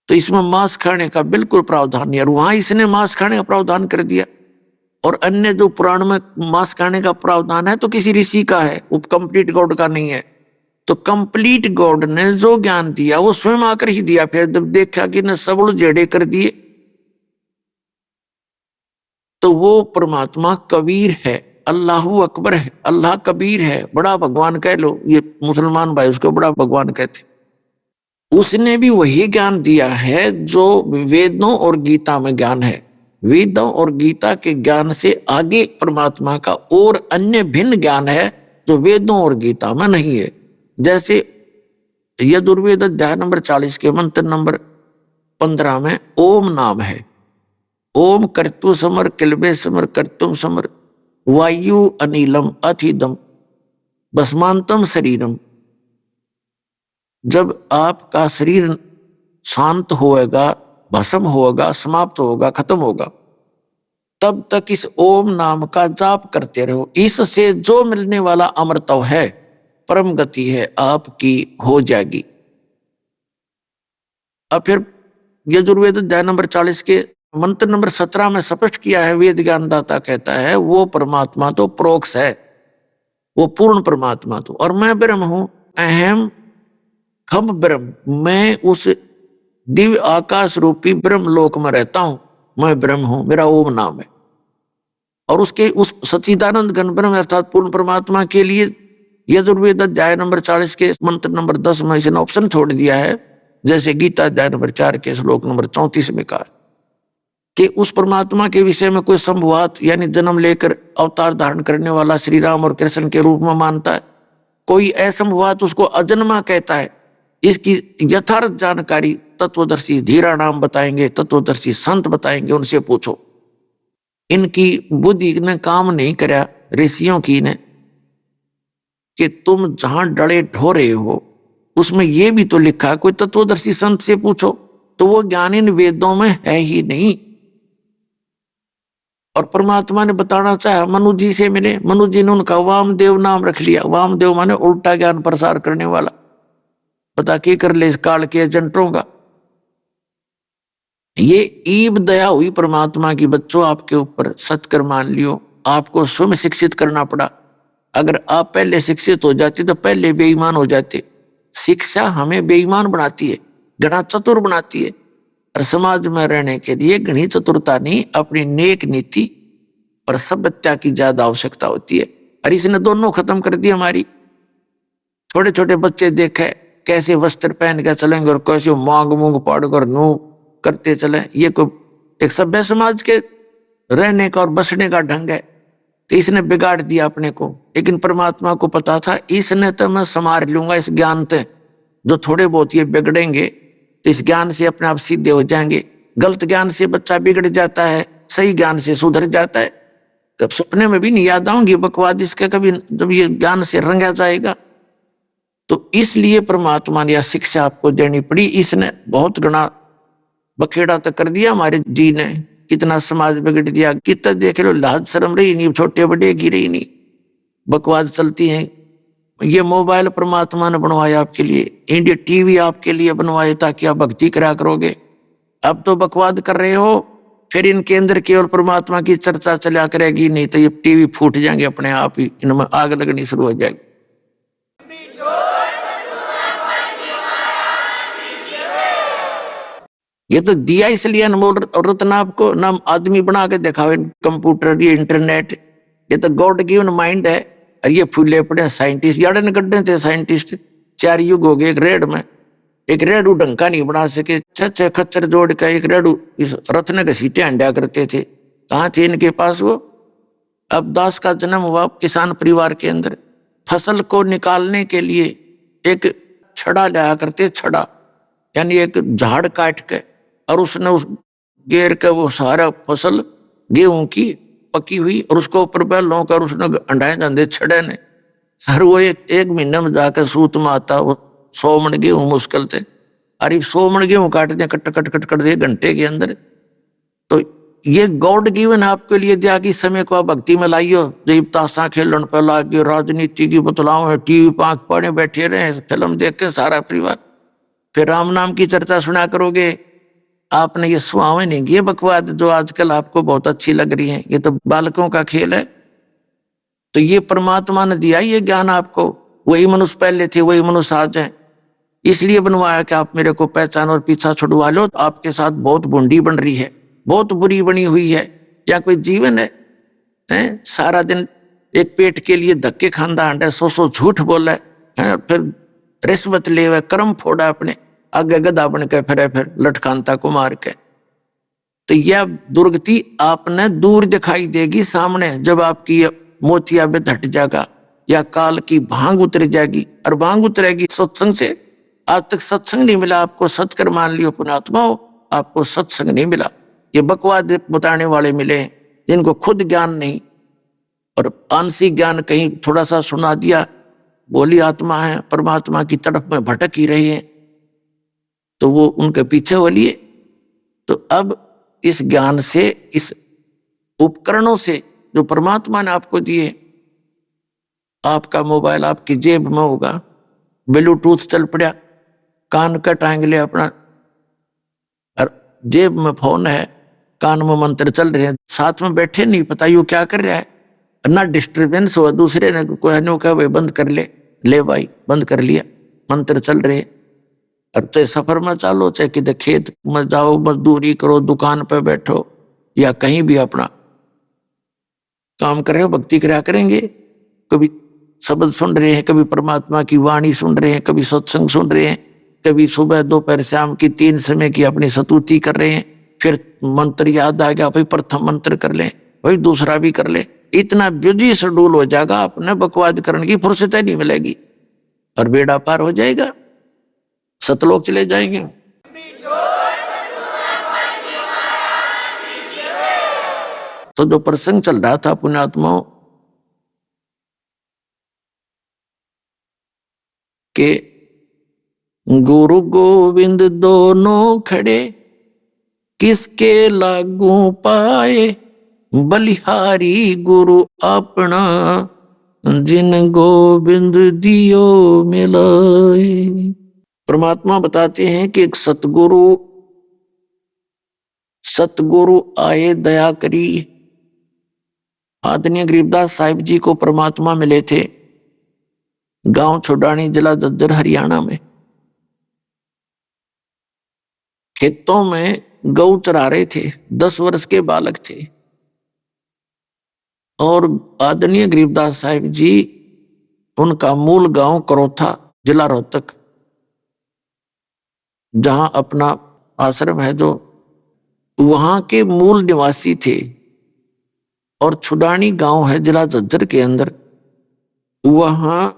तो इसमें मांस खाने का बिल्कुल प्रावधान नहीं, और वहां इसने मांस खाने का प्रावधान कर दिया। और अन्य जो पुराण में मांस खाने का प्रावधान है तो किसी ऋषि का है, वो कंप्लीट गॉड का नहीं है। तो कंप्लीट गॉड ने जो ज्ञान दिया वो स्वयं आकर ही दिया। फिर जब देखा कि न सब जेड़े कर दिए, तो वो परमात्मा कबीर है, अल्लाहू अकबर है, अल्लाह कबीर है, बड़ा भगवान कह लो, ये मुसलमान भाई उसको बड़ा भगवान कहते। उसने भी वही ज्ञान दिया है जो वेदों और गीता में ज्ञान है। वेदों और गीता के ज्ञान से आगे परमात्मा का और अन्य भिन्न ज्ञान है जो वेदों और गीता में नहीं है। जैसे यजुर्वेद अध्याय नंबर 40 के मंत्र नंबर 15 में ओम नाम है। ओम कर्तु समर किलबे समर कर्तुम समर वायु अनिलम अथिदम भस्मांतम शरीरम। जब आपका शरीर शांत होएगा, भस्म होगा, समाप्त होगा, खत्म होगा, तब तक इस ओम नाम का जाप करते रहो। इससे जो मिलने वाला अमृतव है, परम गति है, आपकी हो जाएगी। अब फिर यजुर्वेद अध्याय नंबर 40 के मंत्र नंबर 17 में स्पष्ट किया है, वेद ज्ञानदाता कहता है वो परमात्मा तो प्रोक्ष है, वो पूर्ण परमात्मा तो, और मैं ब्रह्म हूं, अहम खम ब्रह्म, मैं उस दिव्य आकाश रूपी ब्रह्म लोक में रहता हूं, मैं ब्रह्म हूं, मेरा ओम नाम है। और उसके उस सच्चिदानंद घन ब्रह्म अर्थात पूर्ण परमात्मा के लिए यजुर्वेद अध्याय नंबर 40 के मंत्र नंबर 10 में इसने ऑप्शन छोड़ दिया है, जैसे गीता अध्याय नंबर 4 के श्लोक नंबर 34 में कहा कि उस परमात्मा के विषय में कोई संभवात यानी जन्म लेकर अवतार धारण करने वाला श्री राम और कृष्ण के रूप में मानता है, कोई असंभवात उसको अजन्मा कहता है। इसकी यथार्थ जानकारी तत्वदर्शी धीरा नाम बताएंगे, तत्वदर्शी संत बताएंगे, उनसे पूछो। इनकी बुद्धि ने काम नहीं कराया ऋषियों की ने कि तुम जहां डले ढो रहे हो उसमें यह भी तो लिखा है, कोई तत्वदर्शी संत से पूछो। तो वो ज्ञान इन वेदों में है ही नहीं। और परमात्मा ने बताना चाहा, मनु जी से मिले, मनु जी ने उनका वामदेव नाम रख लिया। वामदेव माने उल्टा ज्ञान प्रसार करने वाला। पता क्या कर ले इस काल के एजेंटों का। ये ईब दया हुई परमात्मा की, बच्चों आपके ऊपर सत्कर मान लियो, आपको स्वयं शिक्षित करना पड़ा। अगर आप पहले शिक्षित हो जाते तो पहले बेईमान हो जाते। शिक्षा हमें बेईमान बनाती है, घना चतुर बनाती है। और समाज में रहने के लिए घनी चतुरता नहीं, अपनी नेक नीति और सभ्यता की ज्यादा आवश्यकता होती है। और इसने दोनों खत्म कर दी हमारी। छोटे छोटे बच्चे देखे कैसे वस्त्र पहन के चलेंगे और कैसे मांग मूंग पाड़ कर नू करते चले। ये कोई एक सभ्य समाज के रहने का और बसने का ढंग है। तो इसने बिगाड़ दिया अपने को। लेकिन परमात्मा को पता था इसने तो मैं संभाल लूंगा इस ज्ञान से। जो थोड़े बहुत ये बिगड़ेंगे तो इस ज्ञान से अपने आप सीधे हो जाएंगे। गलत ज्ञान से बच्चा बिगड़ जाता है, सही ज्ञान से सुधर जाता है। कब सपने में भी नहीं याद आऊंगी बकवाद इसके कभी, जब ये ज्ञान से रंगा जाएगा। तो इसलिए परमात्मा ने यह शिक्षा आपको देनी पड़ी। इसने बहुत गणा बखेड़ा तो कर दिया हमारे जी ने, कितना समाज बिगड़ दिया, कितना देख लो लाज शर्म रही नहीं, छोटे बड़े की रही नहीं, बकवाद चलती हैं। ये मोबाइल परमात्मा ने बनवाया आपके लिए, इंडिया टीवी आपके लिए बनवाए ताकि आप भक्ति करा करोगे। अब तो बकवाद कर रहे हो, फिर इनके अंदर केवल परमात्मा की चर्चा चला करेगी, नहीं तो ये टीवी फूट जाएंगे अपने आप ही, इनमें आग लगनी शुरू हो जाएगी। ये तो दिया इसलिए अनमोल रत्न आपको, ना आदमी बना के दिखावे कंप्यूटर ये इंटरनेट, ये तो गॉड गिवन माइंड है। और ये फूले पड़े साइंटिस्ट, याडन गड्ढे थे साइंटिस्ट, 4 युग हो गए एक रेड में, एक रेडू ढंका नहीं बना सके, 6 खच्चर जोड़ का एक रेडू इस रत्न के सीटे अंडा करते थे, कहाँ थे इनके पास वो। अब दास का जन्म हुआ किसान परिवार के अंदर, फसल को निकालने के लिए एक छड़ा लाया करते, छड़ा यानी एक झाड़ काट के, और उसने उस घेर के वो सारा फसल गेहूं की पकी हुई, और उसको ऊपर बैलों कर उसने अंडाए जाते छड़े ने, और वो एक महीने में जाकर सूत में आता वो 100 मन गेहूं मुश्किल थे। अरे 100 मन गेहूं काटते हैं कट कट कट कट 1 घंटे के अंदर। तो ये गॉड गिवन आपके लिए दिया कि समय को आप भक्ति में लाइयो, जब ताशा खेलन पे लागे, राजनीति की बतलाओ है, टीवी पाँख पड़े बैठे रहे, फिल्म देख के सारा परिवार, फिर राम नाम की चर्चा सुना करोगे। आपने ये सुहावे नहीं किए बकवाद जो आजकल आपको बहुत अच्छी लग रही है, ये तो बालकों का खेल है। तो ये परमात्मा ने दिया ये ज्ञान आपको, वही मनुष्य पहले थे वही मनुष्य आज है, इसलिए बनवाया कि आप मेरे को पहचान और पीछा छुड़वा लो। तो आपके साथ बहुत भुंडी बन रही है, बहुत बुरी बनी हुई है, या कोई जीवन है? सारा दिन एक पेट के लिए धक्के खांदा अंडा, 100 झूठ बोला है, फिर रिश्वत ले हुए, कर्म फोड़ा अपने, आगे गधा बन के फिर लटकांता को मार के। तो यह दुर्गति आपने दूर दिखाई देगी सामने, जब आपकी मोतिया में हट जाएगा या काल की भांग उतर जाएगी, और भांग उतरेगी सत्संग से। आज तक सत्संग नहीं मिला आपको, सत्कर मान लियो पुणात्मा हो, आपको सत्संग नहीं मिला, ये बकवाद बताने वाले मिले हैं जिनको खुद ज्ञान नहीं, और आंशिक ज्ञान कहीं थोड़ा सा सुना दिया, बोली आत्मा है परमात्मा की तरफ में भटक ही रही है, तो वो उनके पीछे हो लिए। तो अब इस ज्ञान से, इस उपकरणों से जो परमात्मा ने आपको दिए, आपका मोबाइल आपकी जेब में होगा, ब्लूटूथ चल पड़ा, कान का टांग ले अपना, और जेब में फोन है, कान में मंत्र चल रहे हैं, साथ में बैठे नहीं पता यू क्या कर रहा है, ना डिस्टर्बेंस हो, दूसरे ने कोई कहा भाई बंद कर ले भाई बंद कर लिया, मंत्र चल रहे। अब चाहे सफर में चालो, चाहे किधर खेत में जाओ, मजदूरी करो, दुकान पे बैठो, या कहीं भी अपना काम कर रहे हो, भक्ति करा करेंगे। कभी शब्द सुन रहे हैं, कभी परमात्मा की वाणी सुन रहे हैं, कभी सत्संग सुन रहे हैं, कभी सुबह दोपहर शाम की 3 समय की अपनी स्तुति कर रहे हैं, फिर मंत्र याद आ गया भाई प्रथम मंत्र कर ले, भाई दूसरा भी कर ले। इतना बिजी शेड्यूल हो जाएगा, अपने बकवाद करने की फुर्सत नहीं मिलेगी, और बेड़ा पार हो जाएगा, सतलोक चले जाएंगे। तो जो प्रसंग चल रहा था पुण्यात्माओं के, गुरु गोविंद दोनों खड़े किसके लागू पाए, बलिहारी गुरु अपना जिन गोविंद दियो मिलाए। परमात्मा बताते हैं कि एक सतगुरु आए दया करी। आदरणीय गरीबदास साहिब जी को परमात्मा मिले थे गांव छोडानी, जिला झज्जर, हरियाणा में। खेतों में गऊ चरा रहे थे, 10 वर्ष के बालक थे, और आदरणीय गरीबदास साहिब जी, उनका मूल गांव करोथा, जिला रोहतक, जहां अपना आश्रम है, जो वहां के मूल निवासी थे। और छुडानी गांव है जिला झज्जर के अंदर, वहां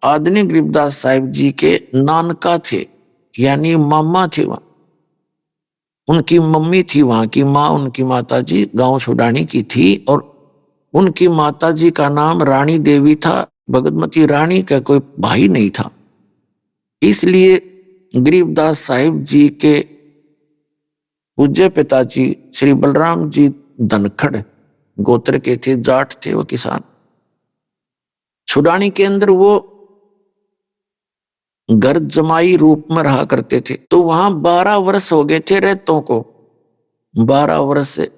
आदरणीय गरीबदास साहिब जी के नानका थे, यानी मामा थे वहां, उनकी मम्मी थी वहां की माँ, उनकी माता जी गांव छुडानी की थी। और उनकी माता जी का नाम रानी देवी था। भगतमती रानी का कोई भाई नहीं था, इसलिए गरीबदास साहिब जी के पूज्य पिताजी श्री बलराम जी धनखड़ गोत्र के थे, जाट थे वो, किसान। छुड़ानी के अंदर वो घर जमाई रूप में रहा करते थे। तो वहां 12 वर्ष हो गए थे रहतों को, 12 वर्ष से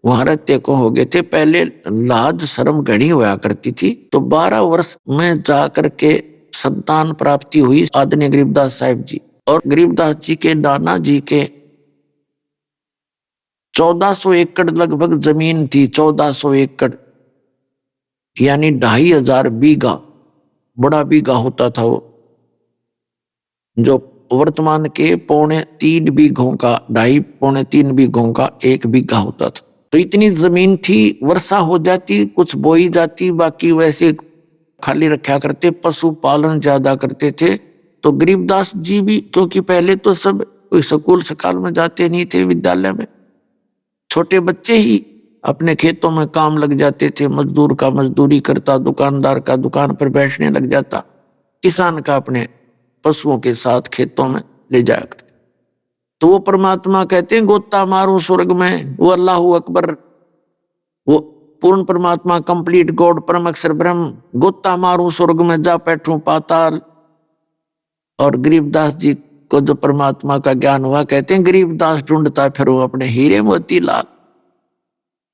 वहां रहते को हो गए थे। पहले लाज शर्म घनी हुआ करती थी, तो 12 वर्ष में जाकर के संतान प्राप्ति हुई आदरणीय गरीबदास साहिब जी। और गरीबदास जी के नाना जी के 1400 एकड़ लगभग जमीन थी, 1400 एकड़ यानी 2500 बीघा, बड़ा बीघा होता था वो, जो वर्तमान के 2.25 बीघों का, 2.5-3 बीघों का 1 बीघा होता था। तो इतनी जमीन थी, वर्षा हो जाती कुछ बोई जाती, बाकी वैसे खाली रखा करते, पशुपालन ज्यादा करते थे। तो गरीबदास जी भी, क्योंकि पहले तो सब कोई स्कूल सकाल में जाते नहीं थे, विद्यालय में छोटे बच्चे ही अपने खेतों में काम लग जाते थे, मजदूर का मजदूरी करता, दुकानदार का दुकान पर बैठने लग जाता, किसान का अपने पशुओं के साथ खेतों में ले जाया करते। तो वो परमात्मा कहते हैं गोता मारूं स्वर्ग में, वो अल्लाह अकबर, वो पूर्ण परमात्मा, कंप्लीट गॉड, परम अक्षर ब्रह्म, गोता मारूं स्वर्ग में जा बैठूं पाताल। और गरीबदास जी को जो परमात्मा का ज्ञान हुआ, कहते हैं गरीबदास ढूंढता फिरो अपने हीरे मोती लाल।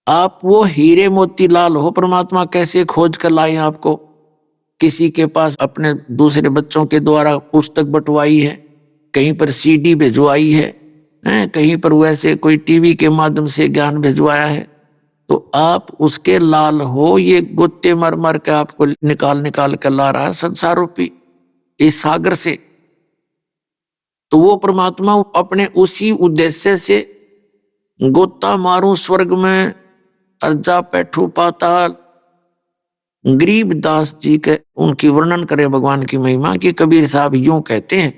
आप वो हीरे मोती लाल हो, परमात्मा कैसे खोज कर लाए आपको? किसी के पास अपने दूसरे बच्चों के द्वारा पुस्तक बंटवाई है, कहीं पर सीडी भिजवाई है, कहीं पर वैसे कोई टीवी के माध्यम से ज्ञान भिजवाया है, तो आप उसके लाल हो। ये गुत्ते मर मर के आपको निकाल निकाल कर ला रहा है संसार रूपी इस सागर से। तो वो परमात्मा अपने उसी उद्देश्य से गोता मारूं स्वर्ग में अर्जा पैठू पाताल। गरीबदास जी के उनकी वर्णन करे भगवान की महिमा की कबीर साहब यूं कहते हैं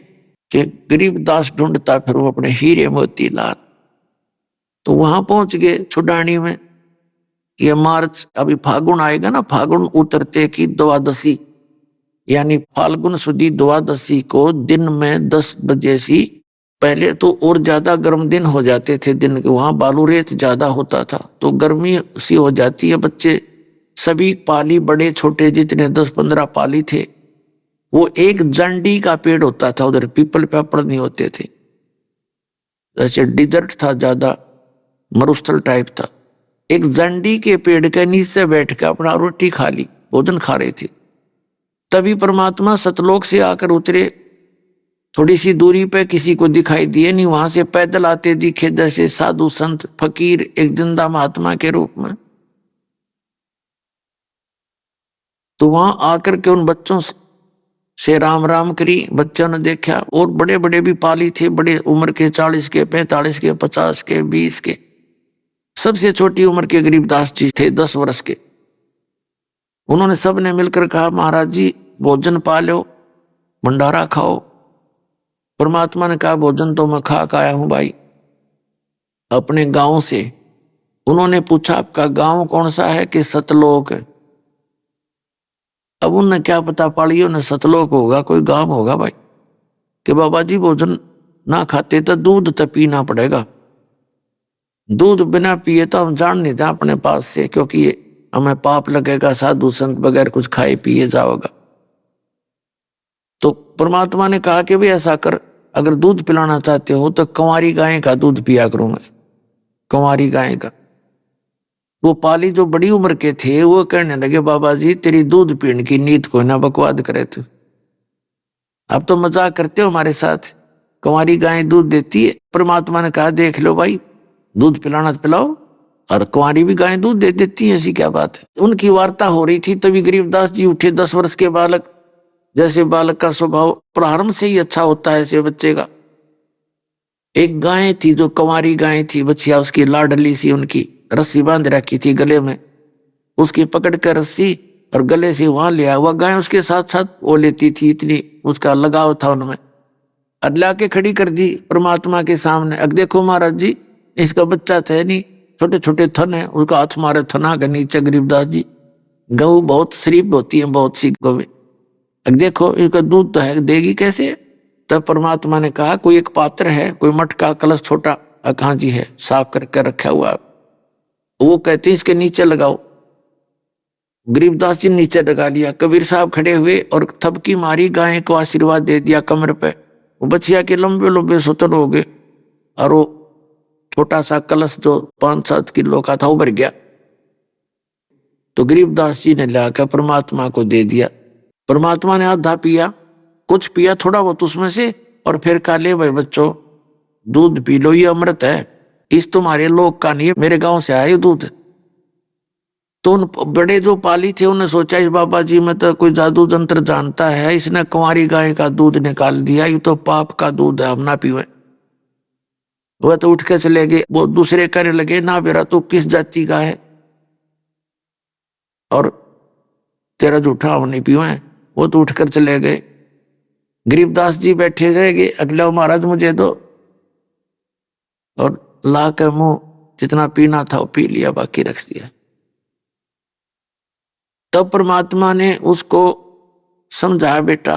कि गरीबदास ढूंढता फिर वो अपने हीरे मोती लाल। तो वहां पहुंच गए छुड़ानी में। ये मार्च, अभी फागुन आएगा ना, फागुन उतरते की द्वादशी यानी फाल्गुन सुदी द्वादशी को दिन में 10 बजे सी, पहले तो और ज्यादा गर्म दिन हो जाते थे दिन के, वहां बालू रेत ज्यादा होता था तो गर्मी सी हो जाती है। बच्चे सभी पाली, बड़े छोटे जितने 10-15 पाली थे, वो एक जंडी का पेड़ होता था उधर, पीपल पेपड़ नहीं होते थे, जैसे डिजर्ट था, ज्यादा मरुस्थल टाइप था। एक जंडी के पेड़ के नीचे बैठ के अपना रोटी खा ली, भोजन खा रहे थे। तभी परमात्मा सतलोक से आकर उतरे, थोड़ी सी दूरी पे किसी को दिखाई दिए नहीं, वहां से पैदल आते दिखे जैसे साधु संत फकीर एक जिंदा महात्मा के रूप में। तो वहां आकर के उन बच्चों से राम राम करी। बच्चों ने देखा, और बड़े बड़े भी पाली थे, बड़े उम्र के, 40 के, 45 के, 50 के, 20 के। सबसे छोटी उम्र के गरीबदास जी थे, 10 वर्ष के। उन्होंने सबने मिलकर कहा, महाराज जी भोजन पा लो, भंडारा खाओ। परमात्मा ने कहा, भोजन तो मैं खा के आया हूं भाई, अपने गांव से। उन्होंने पूछा, आपका गांव कौन सा है? कि सतलोक। अब उन्हें क्या पता, पालियों ने सतलोक होगा, कोई गांव होगा भाई। कि बाबा जी भोजन ना खाते तो दूध तो पीना पड़ेगा, दूध बिना पिए तो हम जान नहीं था अपने पास से, क्योंकि हमें पाप लगेगा, साधु संत बगैर कुछ खाए पिए जाओगा। तो परमात्मा ने कहा कि भी ऐसा कर, अगर दूध पिलाना चाहते हो तो कंवारी गाय का दूध पिया करूं मैं, कंवारी गाय का। वो पाली जो बड़ी उम्र के थे वो कहने लगे, बाबा जी तेरी दूध पीने की नीयत को ना बकवाद करे तू, अब तो मजाक करते हो हमारे साथ, कंवारी गाय दूध देती है। परमात्मा ने कहा, देख लो भाई, दूध पिलाना तो पिलाओ, और कुंवारी भी गाय दूध दे देती है, ऐसी क्या बात है। उनकी वार्ता हो रही थी, तभी गरीबदास जी उठे। 10 वर्ष के बालक, जैसे बालक का स्वभाव प्रारंभ से ही अच्छा होता है ऐसे बच्चे का। एक गाय थी जो कुंवारी गाय थी, बच्चिया उसकी लाडली सी, उनकी रस्सी बांध रखी थी गले में, उसकी पकड़ कर रस्सी और गले से वहां लिया हुआ गाय उसके साथ साथ वो लेती थी, इतनी उसका लगाव था उनमें। अल्लाह के खड़ी कर दी परमात्मा के सामने। अब देखो महाराज जी, इसका बच्चा था नहीं, छोटे छोटे थन है, उसका हाथ मारे थना के नीचे गरीबदास जी। गऊ बहुत शरीफ होती है, बहुत सी गौएं। अब देखो इनका दूध तो है, देगी कैसे? तब परमात्मा ने कहा कोई एक पात्र है, कोई मटका कलश छोटा कहाँ जी है, साफ करके रखा हुआ, वो कहते हैं इसके नीचे लगाओ। गरीबदास जी नीचे लगा लिया। कबीर साहब खड़े हुए और थपकी मारी, गाय को आशीर्वाद दे दिया कमर पे। वो बछिया के लंबे लंबे सुतन हो गए और वो छोटा सा कलश जो 5-7 किलो का था वो भर गया। तो गरीबदास जी ने लाकर परमात्मा को दे दिया। परमात्मा ने आधा पिया, कुछ पिया थोड़ा बहुत उसमें से, और फिर कहा ले भाई बच्चों दूध पी लो, ये अमृत है, इस तुम्हारे लोग का नहीं, मेरे गांव से आया ये दूध। तो उन बड़े जो पाली थे उन्हें सोचा इस बाबा जी में तो कोई जादू जंत्र जानता है, इसने कुंवारी गाय का दूध निकाल दिया, ये तो पाप का दूध है, हम ना पीवे। वह तो उठ के चले गए। वो दूसरे कहने लगे ना बेरा तू किस जाति का है और तेरा जूठा हम नहीं पीवे। वो तो उठकर चले गए। गरीबदास जी बैठे रह गए। अगला महाराज मुझे दो, और ला के मुंह जितना पीना था वो पी लिया, बाकी रख दिया। तब परमात्मा ने उसको समझाया बेटा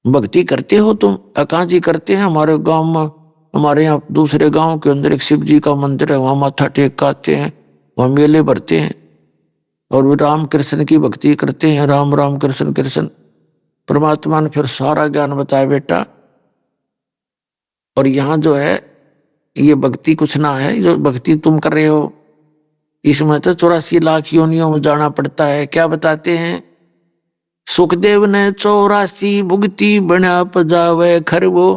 भक्ति करते हो तुम? कहाँ जी करते हैं, हमारे गांव में, हमारे यहाँ दूसरे गांव के अंदर एक शिव जी का मंदिर है, वहां माथा टेक के आते हैं, वहां मेले भरते हैं और वे राम कृष्ण की भक्ति करते हैं, राम राम कृष्ण कृष्ण। परमात्मा ने फिर सारा ज्ञान बताया बेटा, और यहाँ जो है ये भक्ति कुछ ना है, जो भक्ति तुम कर रहे हो इसमें तो 84 लाख योनियों में जाना पड़ता है। क्या बताते हैं? सुखदेव ने 84 भुगती बना पजावे खरवो,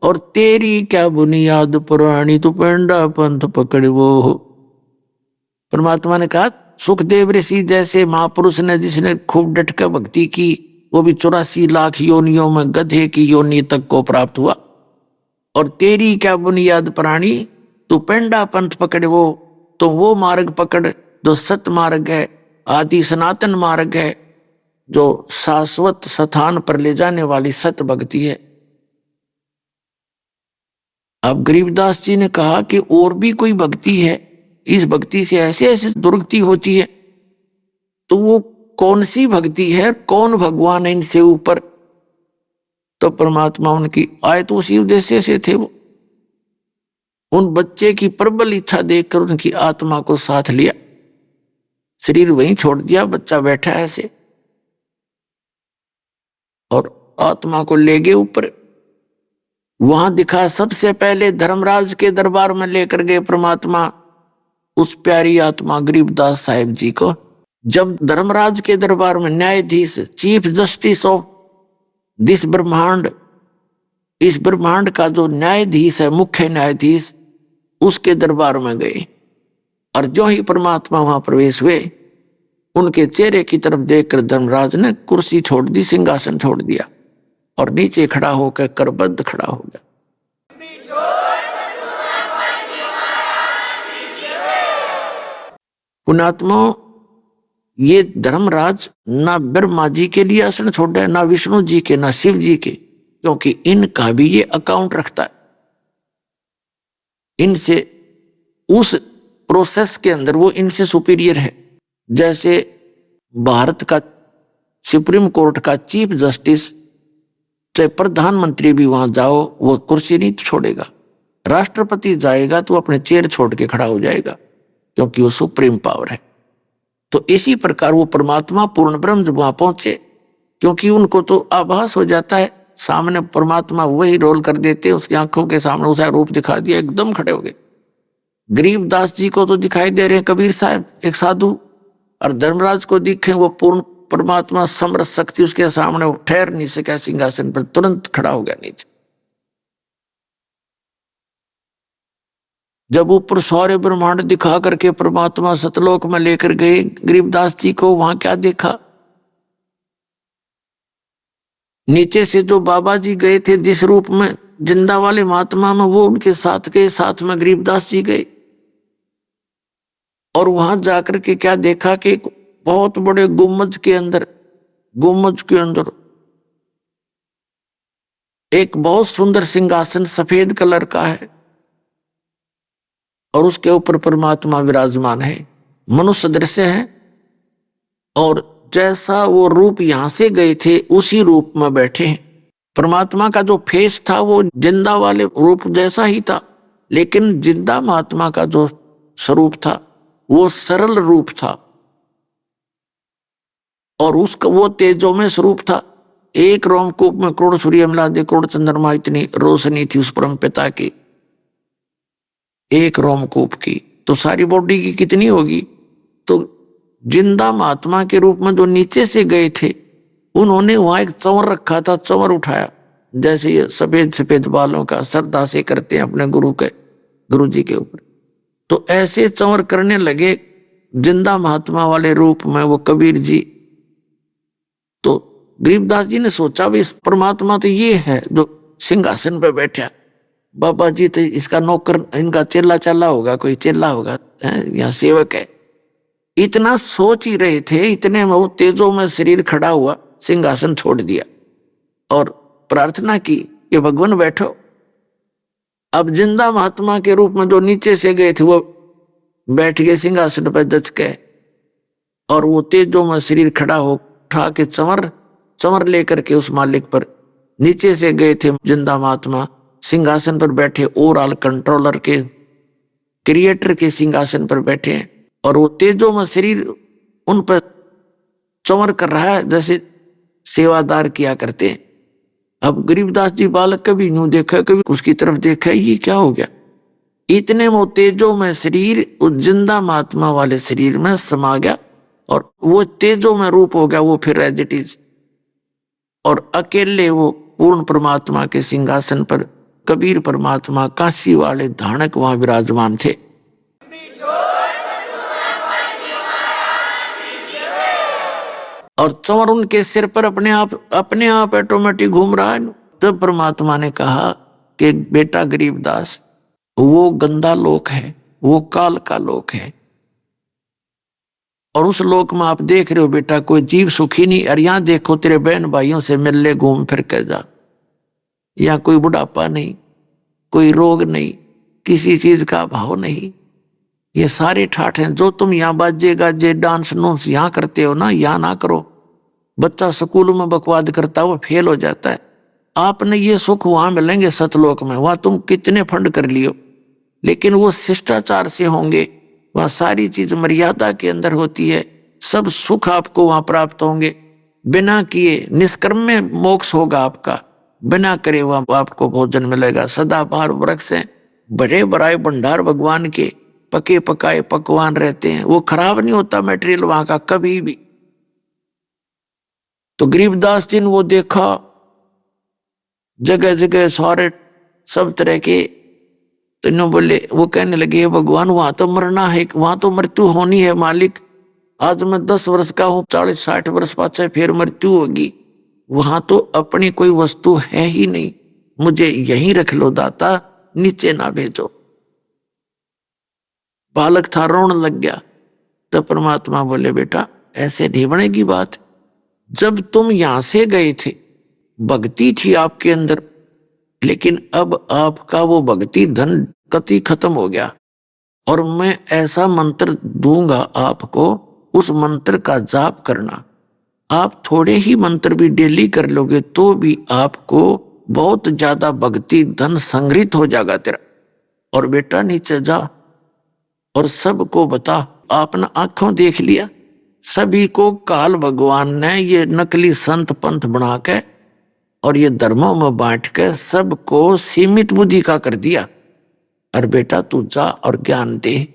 और तेरी क्या बुनियाद पुरानी तू पेंडा पंथ पकड़वो। परमात्मा ने कहा सुखदेव ऋषि जैसे महापुरुष ने जिसने खूब डटकर भक्ति की, वो भी 84 लाख योनियों में गधे की योनि तक को प्राप्त हुआ। और तेरी क्या बुनियाद प्राणी तू पेंडा पंथ पकड़वो, तो वो मार्ग पकड़ जो सत मार्ग है, आदि सनातन मार्ग है, जो शाश्वत स्थान पर ले जाने वाली सत भक्ति है। अब गरीबदास जी ने कहा कि और भी कोई भक्ति है, इस भक्ति से ऐसे ऐसे दुर्गति होती है, तो वो कौन सी भक्ति है, कौन भगवान है इनसे ऊपर? तो परमात्मा उनकी आए तो उसी उद्देश्य से थे। वो उन बच्चे की प्रबल इच्छा देखकर उनकी आत्मा को साथ लिया, शरीर वहीं छोड़ दिया, बच्चा बैठा है ऐसे, और आत्मा को ले गए ऊपर। वहां दिखा सबसे पहले धर्मराज के दरबार में लेकर गए परमात्मा उस प्यारी आत्मा गरीबदास साहिब जी को। जब धर्मराज के दरबार में न्यायाधीश, चीफ जस्टिस ऑफ दिस ब्रह्मांड, इस ब्रह्मांड का जो न्यायाधीश है, मुख्य न्यायाधीश, उसके दरबार में गए, और जो ही परमात्मा वहां प्रवेश हुए, उनके चेहरे की तरफ देखकर धर्मराज ने कुर्सी छोड़ दी, सिंहासन छोड़ दिया, और नीचे खड़ा होकर करबद्ध खड़ा हो गया। पुण्यात्मा, ये धर्मराज ना ब्रह्मा जी के लिए आसन छोड़ा है, ना विष्णु जी के, ना शिव जी के, क्योंकि इनका भी ये अकाउंट रखता है। इनसे उस प्रोसेस के अंदर वो इनसे सुपीरियर है। जैसे भारत का सुप्रीम कोर्ट का चीफ जस्टिस, चाहे प्रधानमंत्री भी वहां जाओ वो कुर्सी नहीं छोड़ेगा, राष्ट्रपति जाएगा तो अपने चेयर छोड़ के खड़ा हो जाएगा, क्योंकि वो सुप्रीम पावर है। तो इसी प्रकार वो परमात्मा पूर्ण ब्रह्म जब वहां पहुंचे, क्योंकि उनको तो आभास हो जाता है, सामने परमात्मा वही रोल कर देते, उसकी आंखों के सामने उसका रूप दिखा दिया, एकदम खड़े हो गए। गरीबदास जी को तो दिखाई दे रहे हैं कबीर साहब एक साधु, और धर्मराज को दिखे वो पूर्ण परमात्मा समरस शक्ति, उसके सामने वो ठहर नहीं सका सिंहासन पर, तुरंत खड़ा हो गया नीचे। जब ऊपर सारे ब्रह्मांड दिखा करके परमात्मा सतलोक में लेकर गए गरीबदास जी को, वहां क्या देखा? नीचे से जो बाबा जी गए थे जिस रूप में जिंदा वाले महात्मा में, वो उनके साथ गए, साथ में गरीबदास जी गए, और वहां जाकर के क्या देखा कि बहुत बड़े गुम्बज के अंदर एक बहुत सुंदर सिंहासन सफेद कलर का है, और उसके ऊपर परमात्मा विराजमान है, मनुष्य दृश्य है, और जैसा वो रूप यहां से गए थे उसी रूप में बैठे हैं। परमात्मा का जो फेस था वो जिंदा वाले रूप जैसा ही था, लेकिन जिंदा महात्मा का जो स्वरूप था वो सरल रूप था और उसका वो तेजो में स्वरूप था। एक रोमकूप में करोड़ सूर्य मिला दे, करोड़ चंद्रमा, इतनी रोशनी थी उस परम पिता की, एक रोमकूप की, तो सारी बॉडी की कितनी होगी। तो जिंदा महात्मा के रूप में जो नीचे से गए थे उन्होंने वहां एक चंवर रखा था, चंवर उठाया, जैसे ये सफेद सफेद बालों का श्रद्धा से करते हैं अपने गुरु जी के ऊपर। तो ऐसे चंवर करने लगे जिंदा महात्मा वाले रूप में वो कबीर जी। तो गरीबदास जी ने सोचा भी इस परमात्मा तो ये है जो सिंहासन पे बैठा, बाबा जी तो इसका नौकर, इनका चेला चाला होगा, कोई चेला होगा या सेवक है। इतना सोच ही रहे थे, इतने में वो तेजो में शरीर खड़ा हुआ, सिंहासन छोड़ दिया और प्रार्थना की कि भगवान बैठो। अब जिंदा महात्मा के रूप में जो नीचे से गए थे वो बैठ गए सिंहासन पर दच के, और वो तेजो में शरीर खड़ा हो उठा के चंवर लेकर के उस मालिक पर नीचे से गए थे जिंदा महात्मा सिंहासन पर बैठे, ओवरऑल कंट्रोलर के क्रिएटर के सिंहासन पर बैठे हैं और वो तेजो में शरीर उन पर चंवर कर रहा है जैसे सेवादार किया करते हैं। अब गरीबदास जी बालक कभी यूं देखा, कभी उसकी तरफ देखा, ये क्या हो गया। इतने वो तेजो में शरीर उस जिंदा महात्मा वाले शरीर में समा गया और वो तेजो में रूप हो गया वो फिर एज इट इज, और अकेले वो पूर्ण परमात्मा के सिंहासन पर कबीर परमात्मा काशी वाले धानक वहां विराजमान थे। और चंवर उनके सिर पर अपने आप ऑटोमेटिक घूम रहा है। तब परमात्मा ने कहा कि बेटा गरीबदास, वो गंदा लोक है, वो काल का लोक है, और उस लोक में आप देख रहे हो बेटा कोई जीव सुखी नहीं। और यहां देखो तेरे बहन भाइयों से मिल ले, घूम फिर के जा, यहाँ कोई बुढ़ापा नहीं, कोई रोग नहीं, किसी चीज का अभाव नहीं। ये सारे ठाठ हैं। जो तुम यहाँ बाजे गाजे डांस नूंस यहाँ करते हो ना, यहाँ ना करो। बच्चा स्कूल में बकवाद करता है वो फेल हो जाता है। आपने ये सुख वहां मिलेंगे सतलोक में, वहां तुम कितने फंड कर लियो, लेकिन वो शिष्टाचार से होंगे, वहां सारी चीज मर्यादा के अंदर होती है, सब सुख आपको वहां प्राप्त होंगे। बिना किए निष्कर्म में मोक्ष होगा आपका, बिना करे वहां आपको भोजन मिलेगा। सदाबहार वृक्ष हैं, बड़े बड़ाए भंडार भगवान के, पके पकाए पकवान रहते हैं, वो खराब नहीं होता मटेरियल वहां का कभी भी। तो गरीबदास जी ने वो देखा जगह जगह सारे सब तरह के, तो इन्होंने बोले, वो कहने लगे भगवान वहां तो मरना है, वहां तो मृत्यु होनी है मालिक। आज मैं 10 वर्ष का हूं, 40-60 वर्ष पाछे फिर मृत्यु होगी। वहां तो अपनी कोई वस्तु है ही नहीं, मुझे यहीं रख लो दाता, नीचे ना भेजो। बालक था, रोने लग गया। तब परमात्मा बोले बेटा ऐसे नहीं बनेगी बात। जब तुम यहां से गए थे भक्ति थी आपके अंदर, लेकिन अब आपका वो भक्ति धन कति खत्म हो गया, और मैं ऐसा मंत्र दूंगा आपको, उस मंत्र का जाप करना। आप थोड़े ही मंत्र भी डेली कर लोगे तो भी आपको बहुत ज्यादा भक्ति धन संग्रहित हो जाएगा तेरा। और बेटा नीचे जा और सबको बता। आपने आंखों देख लिया, सभी को काल भगवान ने ये नकली संत पंथ बना के और ये धर्मों में बांट के सबको सीमित बुद्धि का कर दिया। और बेटा तू जा और ज्ञान दे,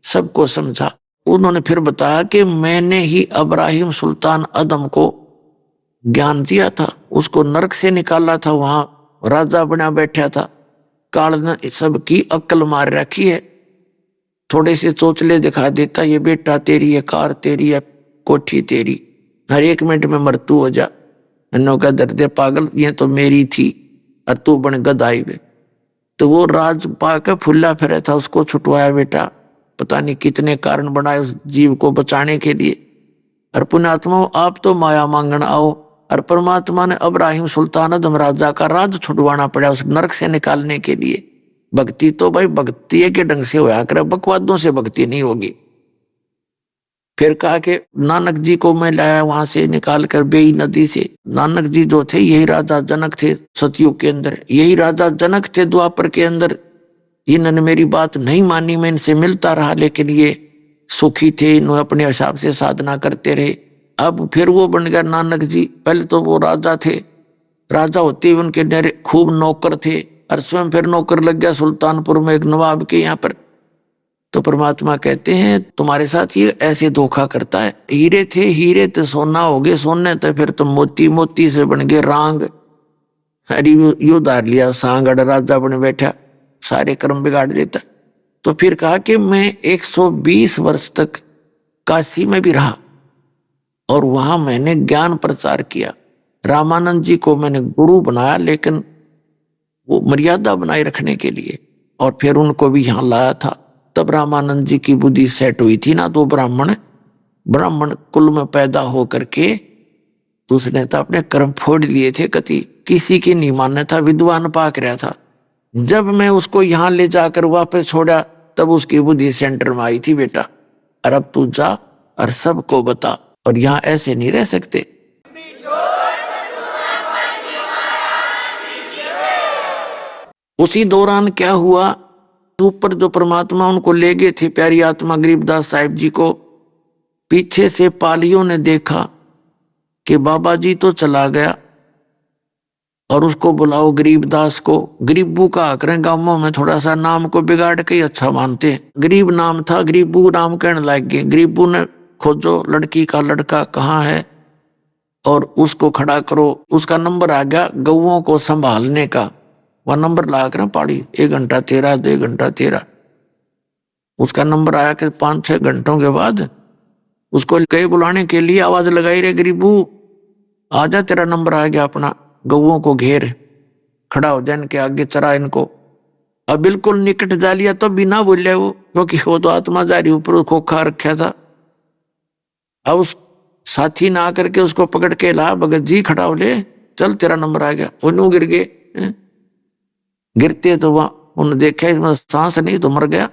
सबको समझा। उन्होंने फिर बताया कि मैंने ही अब्राहिम सुल्तान अदम को ज्ञान दिया था, उसको नरक से निकाला था, वहां राजा बना बैठा था। काल ने सबकी अक्ल मार रखी है, थोड़े से चोचले दिखा देता, ये बेटा तेरी है, कार तेरी है, कोठी तेरी, हर 1 मिनट में मृत्यु हो जा। नन्नों का दर्दे पागल, ये तो मेरी थी और तू बन गदाई में। तो वो राज पाकर फुल्ला फिरा था, उसको छुटवाया बेटा। पता नहीं कितने कारण बनाए उस जीव को बचाने के लिए। और पुण्यात्मा आप तो माया मांगण आओ, और परमात्मा ने अब्राहिम सुल्तान अदम राजा का राज छुटवाना पड़ा उस नरक से निकालने के लिए। भक्ति तो भाई भक्ति के ढंग से होया करे, बकवादों से भक्ति नहीं होगी। फिर कहा कि नानक जी को मैं लाया वहां से निकाल कर बेई नदी से। नानक जी जो थे यही राजा जनक थे सतयुग के अंदर, यही राजा जनक थे द्वापर के अंदर। इन्होंने मेरी बात नहीं मानी, मैं इनसे मिलता रहा, लेकिन ये सुखी थे, इन्होंने अपने हिसाब से साधना करते रहे। अब फिर वो बन गया नानक जी। पहले तो वो राजा थे, राजा होते ही उनके खूब नौकर थे, और स्वयं फिर नौकर लग गया सुल्तानपुर में एक नवाब के यहाँ पर। तो परमात्मा कहते हैं तुम्हारे साथ ये ऐसे धोखा करता है। हीरे थे, हीरे तो सोना हो गए, सोने तो फिर तो मोती, मोती से बन गए रांग। अरे यू धार लिया सांग, राजा बन बैठा, सारे कर्म बिगाड़ देता। तो फिर कहा कि मैं 120 वर्ष तक काशी में भी रहा और वहां मैंने ज्ञान प्रचार किया। रामानंद जी को मैंने गुरु बनाया, लेकिन वो मर्यादा बनाए रखने के लिए, और फिर उनको भी यहाँ लाया था। तब रामानंद जी की बुद्धि सेट हुई थी ना। तो ब्राह्मण कुल में पैदा हो करके उसने तो अपने कर्म फोड़ लिए थे, कति किसी की नहीं मानना था, विद्वान पाक रहा था। जब मैं उसको यहाँ ले जाकर वापस छोड़ा तब उसकी बुद्धि सेंटर में आई थी, बेटा और अब तू जा और सबको बता, और यहाँ ऐसे नहीं रह सकते। उसी दौरान क्या हुआ, ऊपर जो परमात्मा उनको ले गए थे प्यारी आत्मा गरीबदास साहिब जी को, पीछे से पालियों ने देखा कि बाबा जी तो चला गया और उसको बुलाओ गरीबदास को। गरीबू का करें, गांवों में थोड़ा सा नाम को बिगाड़ के ही अच्छा मानते हैं। गरीब नाम था, गरीबू नाम कहने लग गए। गरीबू ने खोजो लड़की का लड़का कहाँ है और उसको खड़ा करो। उसका नंबर आ गया गौओं को संभालने का, वह नंबर ला कर पाड़ी 1 घंटा 13, 2 घंटा 13। उसका नंबर आया कि 5-6 घंटों के बाद उसको कई बुलाने के लिए आवाज लगाई, रे गरीबू आजा, तेरा नंबर आ गया, अपना गौओं को घेर, खड़ा हो जाए, इनके आगे चरा इनको। अब बिल्कुल निकट जा लिया तब भी ना बोलिया वो, क्योंकि वो तो आत्मा जारी ऊपर खोखा रखा था। अब उस साथी ना आकर के उसको पकड़ के ला, भगत जी खड़ा हो ले, चल तेरा नंबर आ गया। वो यूं गिर गए, गिरते तो वहां उन्होंने देखा इसमें सांस नहीं तो मर गया।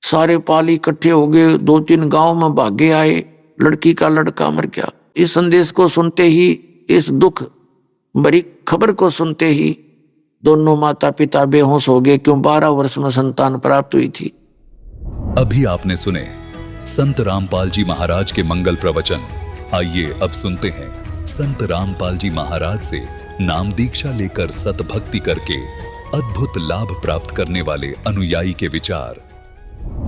सारे पाली इकट्ठे हो गए, 2-3 गांव में भागे आए, लड़की का लड़का मर गया। इस संदेश को सुनते ही, इस दुख भरी खबर को सुनते ही दोनों माता पिता बेहोश हो गए, क्यों 12 वर्ष में संतान प्राप्त हुई थी। अभी आपने सुने संत रामपाल जी महाराज के मंगल प्रवचन। आइए अब सुनते हैं संत रामपाल जी महाराज से नाम दीक्षा लेकर सतभक्ति करके अद्भुत लाभ प्राप्त करने वाले अनुयायी के विचार।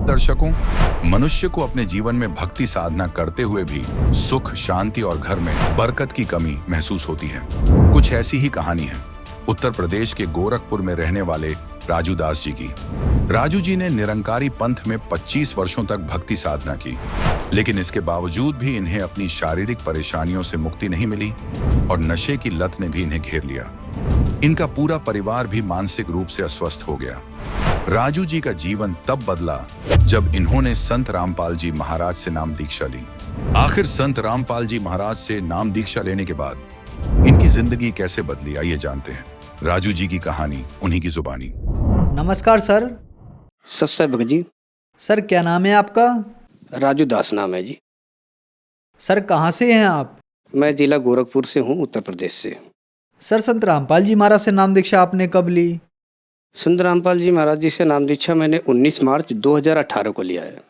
दर्शकों, मनुष्य को अपने जीवन में भक्ति साधना करते हुए भी सुख, शांति और घर में बरकत की कमी महसूस होती है। कुछ ऐसी ही कहानी है उत्तर प्रदेश के गोरखपुर में रहने वाले राजू दास जी की। राजू जी ने निरंकारी पंथ में 25 वर्षों तक भक्ति साधना की, लेकिन इसके बावजूद भी इन्हें अपनी शारीरिक परेशानियों से मुक्ति नहीं मिली और नशे की लत ने भी इन्हें घेर लिया। इनका पूरा परिवार भी मानसिक रूप से अस्वस्थ हो गया। राजू जी का जीवन तब बदला जब इन्होंने संत रामपाल जी महाराज से नाम दीक्षा ली। आखिर संत रामपाल जी महाराज से नाम दीक्षा लेने के बाद इनकी जिंदगी कैसे बदली, आइए जानते हैं राजू जी की कहानी उन्हीं की जुबानी। नमस्कार सर। सत्संग भगत जी। सर क्या नाम है आपका? राजू दास नाम है जी। सर कहाँ से हैं आप? मैं जिला गोरखपुर से हूँ, उत्तर प्रदेश से। सर संत रामपाल जी महाराज से नाम दीक्षा आपने कब ली? संत रामपाल जी महाराज जी से नाम दीक्षा मैंने 19 मार्च 2018 को लिया है।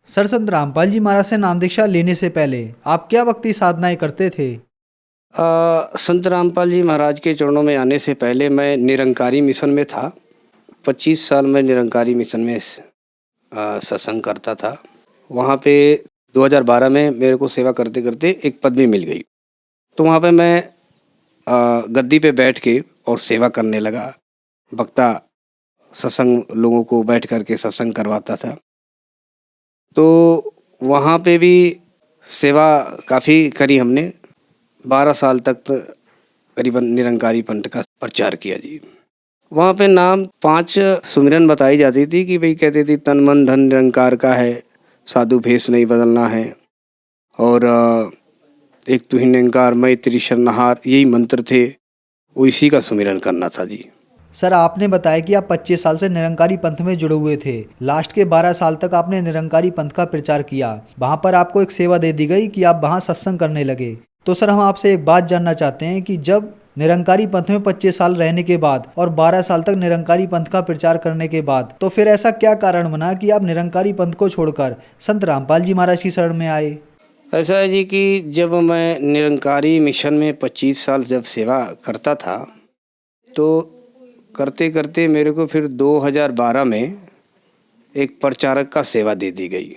सर संत रामपाल जी महाराज से नाम दीक्षा लेने से पहले आप क्या भक्ति साधनाएं करते थे? संत रामपाल जी महाराज के चरणों में आने से पहले मैं निरंकारी मिशन में था। 25 साल मैं निरंकारी मिशन में सत्संग करता था। वहाँ पे 2012 में मेरे को सेवा करते करते एक पदवी मिल गई, तो वहाँ पे मैं गद्दी पे बैठ के और सेवा करने लगा। वक्ता सत्संग लोगों को बैठ करके सत्संग करवाता था, तो वहाँ पे भी सेवा काफ़ी करी हमने। 12 साल तक करीबन निरंकारी पंथ का प्रचार किया जी। वहाँ पे नाम 5 सुमिरन बताई जाती थी कि भाई कहते थे तन मन धन निरंकार का है, साधु भेष नहीं बदलना है, और एक तू ही निरंकार मैं तेरी शरणहार, यही मंत्र थे। वो इसी का सुमिरन करना था जी। सर आपने बताया कि आप 25 साल से निरंकारी पंथ में जुड़े हुए थे। लास्ट के 12 साल तक आपने निरंकारी पंथ का प्रचार किया। वहाँ पर आपको एक सेवा दे दी गई कि आप वहाँ सत्संग करने लगे। तो सर हम आपसे एक बात जानना चाहते हैं कि जब निरंकारी पंथ में 25 साल रहने के बाद और 12 साल तक निरंकारी पंथ का प्रचार करने के बाद तो फिर ऐसा क्या कारण बना कि आप निरंकारी पंथ को छोड़कर संत रामपाल जी महाराज की शरण में आए? ऐसा है जी कि जब मैं निरंकारी मिशन में 25 साल जब सेवा करता था तो करते करते मेरे को फिर 2012 में एक प्रचारक का सेवा दे दी गई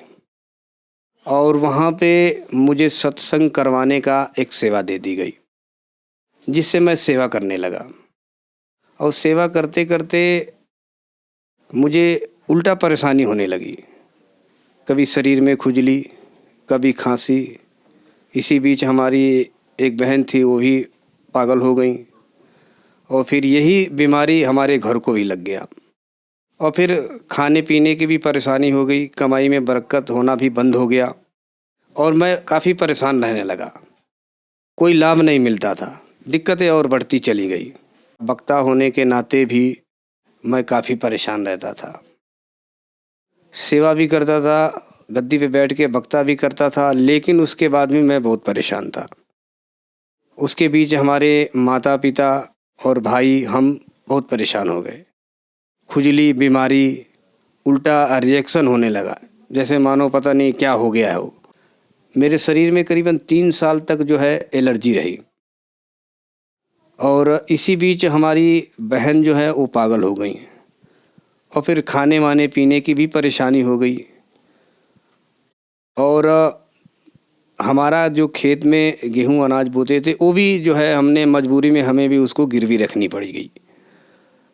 और वहाँ पे मुझे सत्संग करवाने का एक सेवा दे दी गई, जिससे मैं सेवा करने लगा। और सेवा करते करते मुझे उल्टा परेशानी होने लगी, कभी शरीर में खुजली, कभी खांसी। इसी बीच हमारी एक बहन थी, वो भी पागल हो गई और फिर यही बीमारी हमारे घर को भी लग गया। और फिर खाने पीने की भी परेशानी हो गई, कमाई में बरकत होना भी बंद हो गया और मैं काफ़ी परेशान रहने लगा। कोई लाभ नहीं मिलता था, दिक्कतें और बढ़ती चली गई। वक्ता होने के नाते भी मैं काफ़ी परेशान रहता था। सेवा भी करता था, गद्दी पे बैठ के वक्ता भी करता था, लेकिन उसके बाद भी मैं बहुत परेशान था। उसके बीच हमारे माता पिता और भाई हम बहुत परेशान हो गए। खुजली, बीमारी, उल्टा रिएक्शन होने लगा, जैसे मानो पता नहीं क्या हो गया है। वो मेरे शरीर में करीबन 3 साल तक जो है एलर्जी रही। और इसी बीच हमारी बहन जो है वो पागल हो गई और फिर खाने वाने पीने की भी परेशानी हो गई। और हमारा जो खेत में गेहूं अनाज बोते थे वो भी जो है हमने मजबूरी में हमें भी उसको गिरवी रखनी पड़ गई।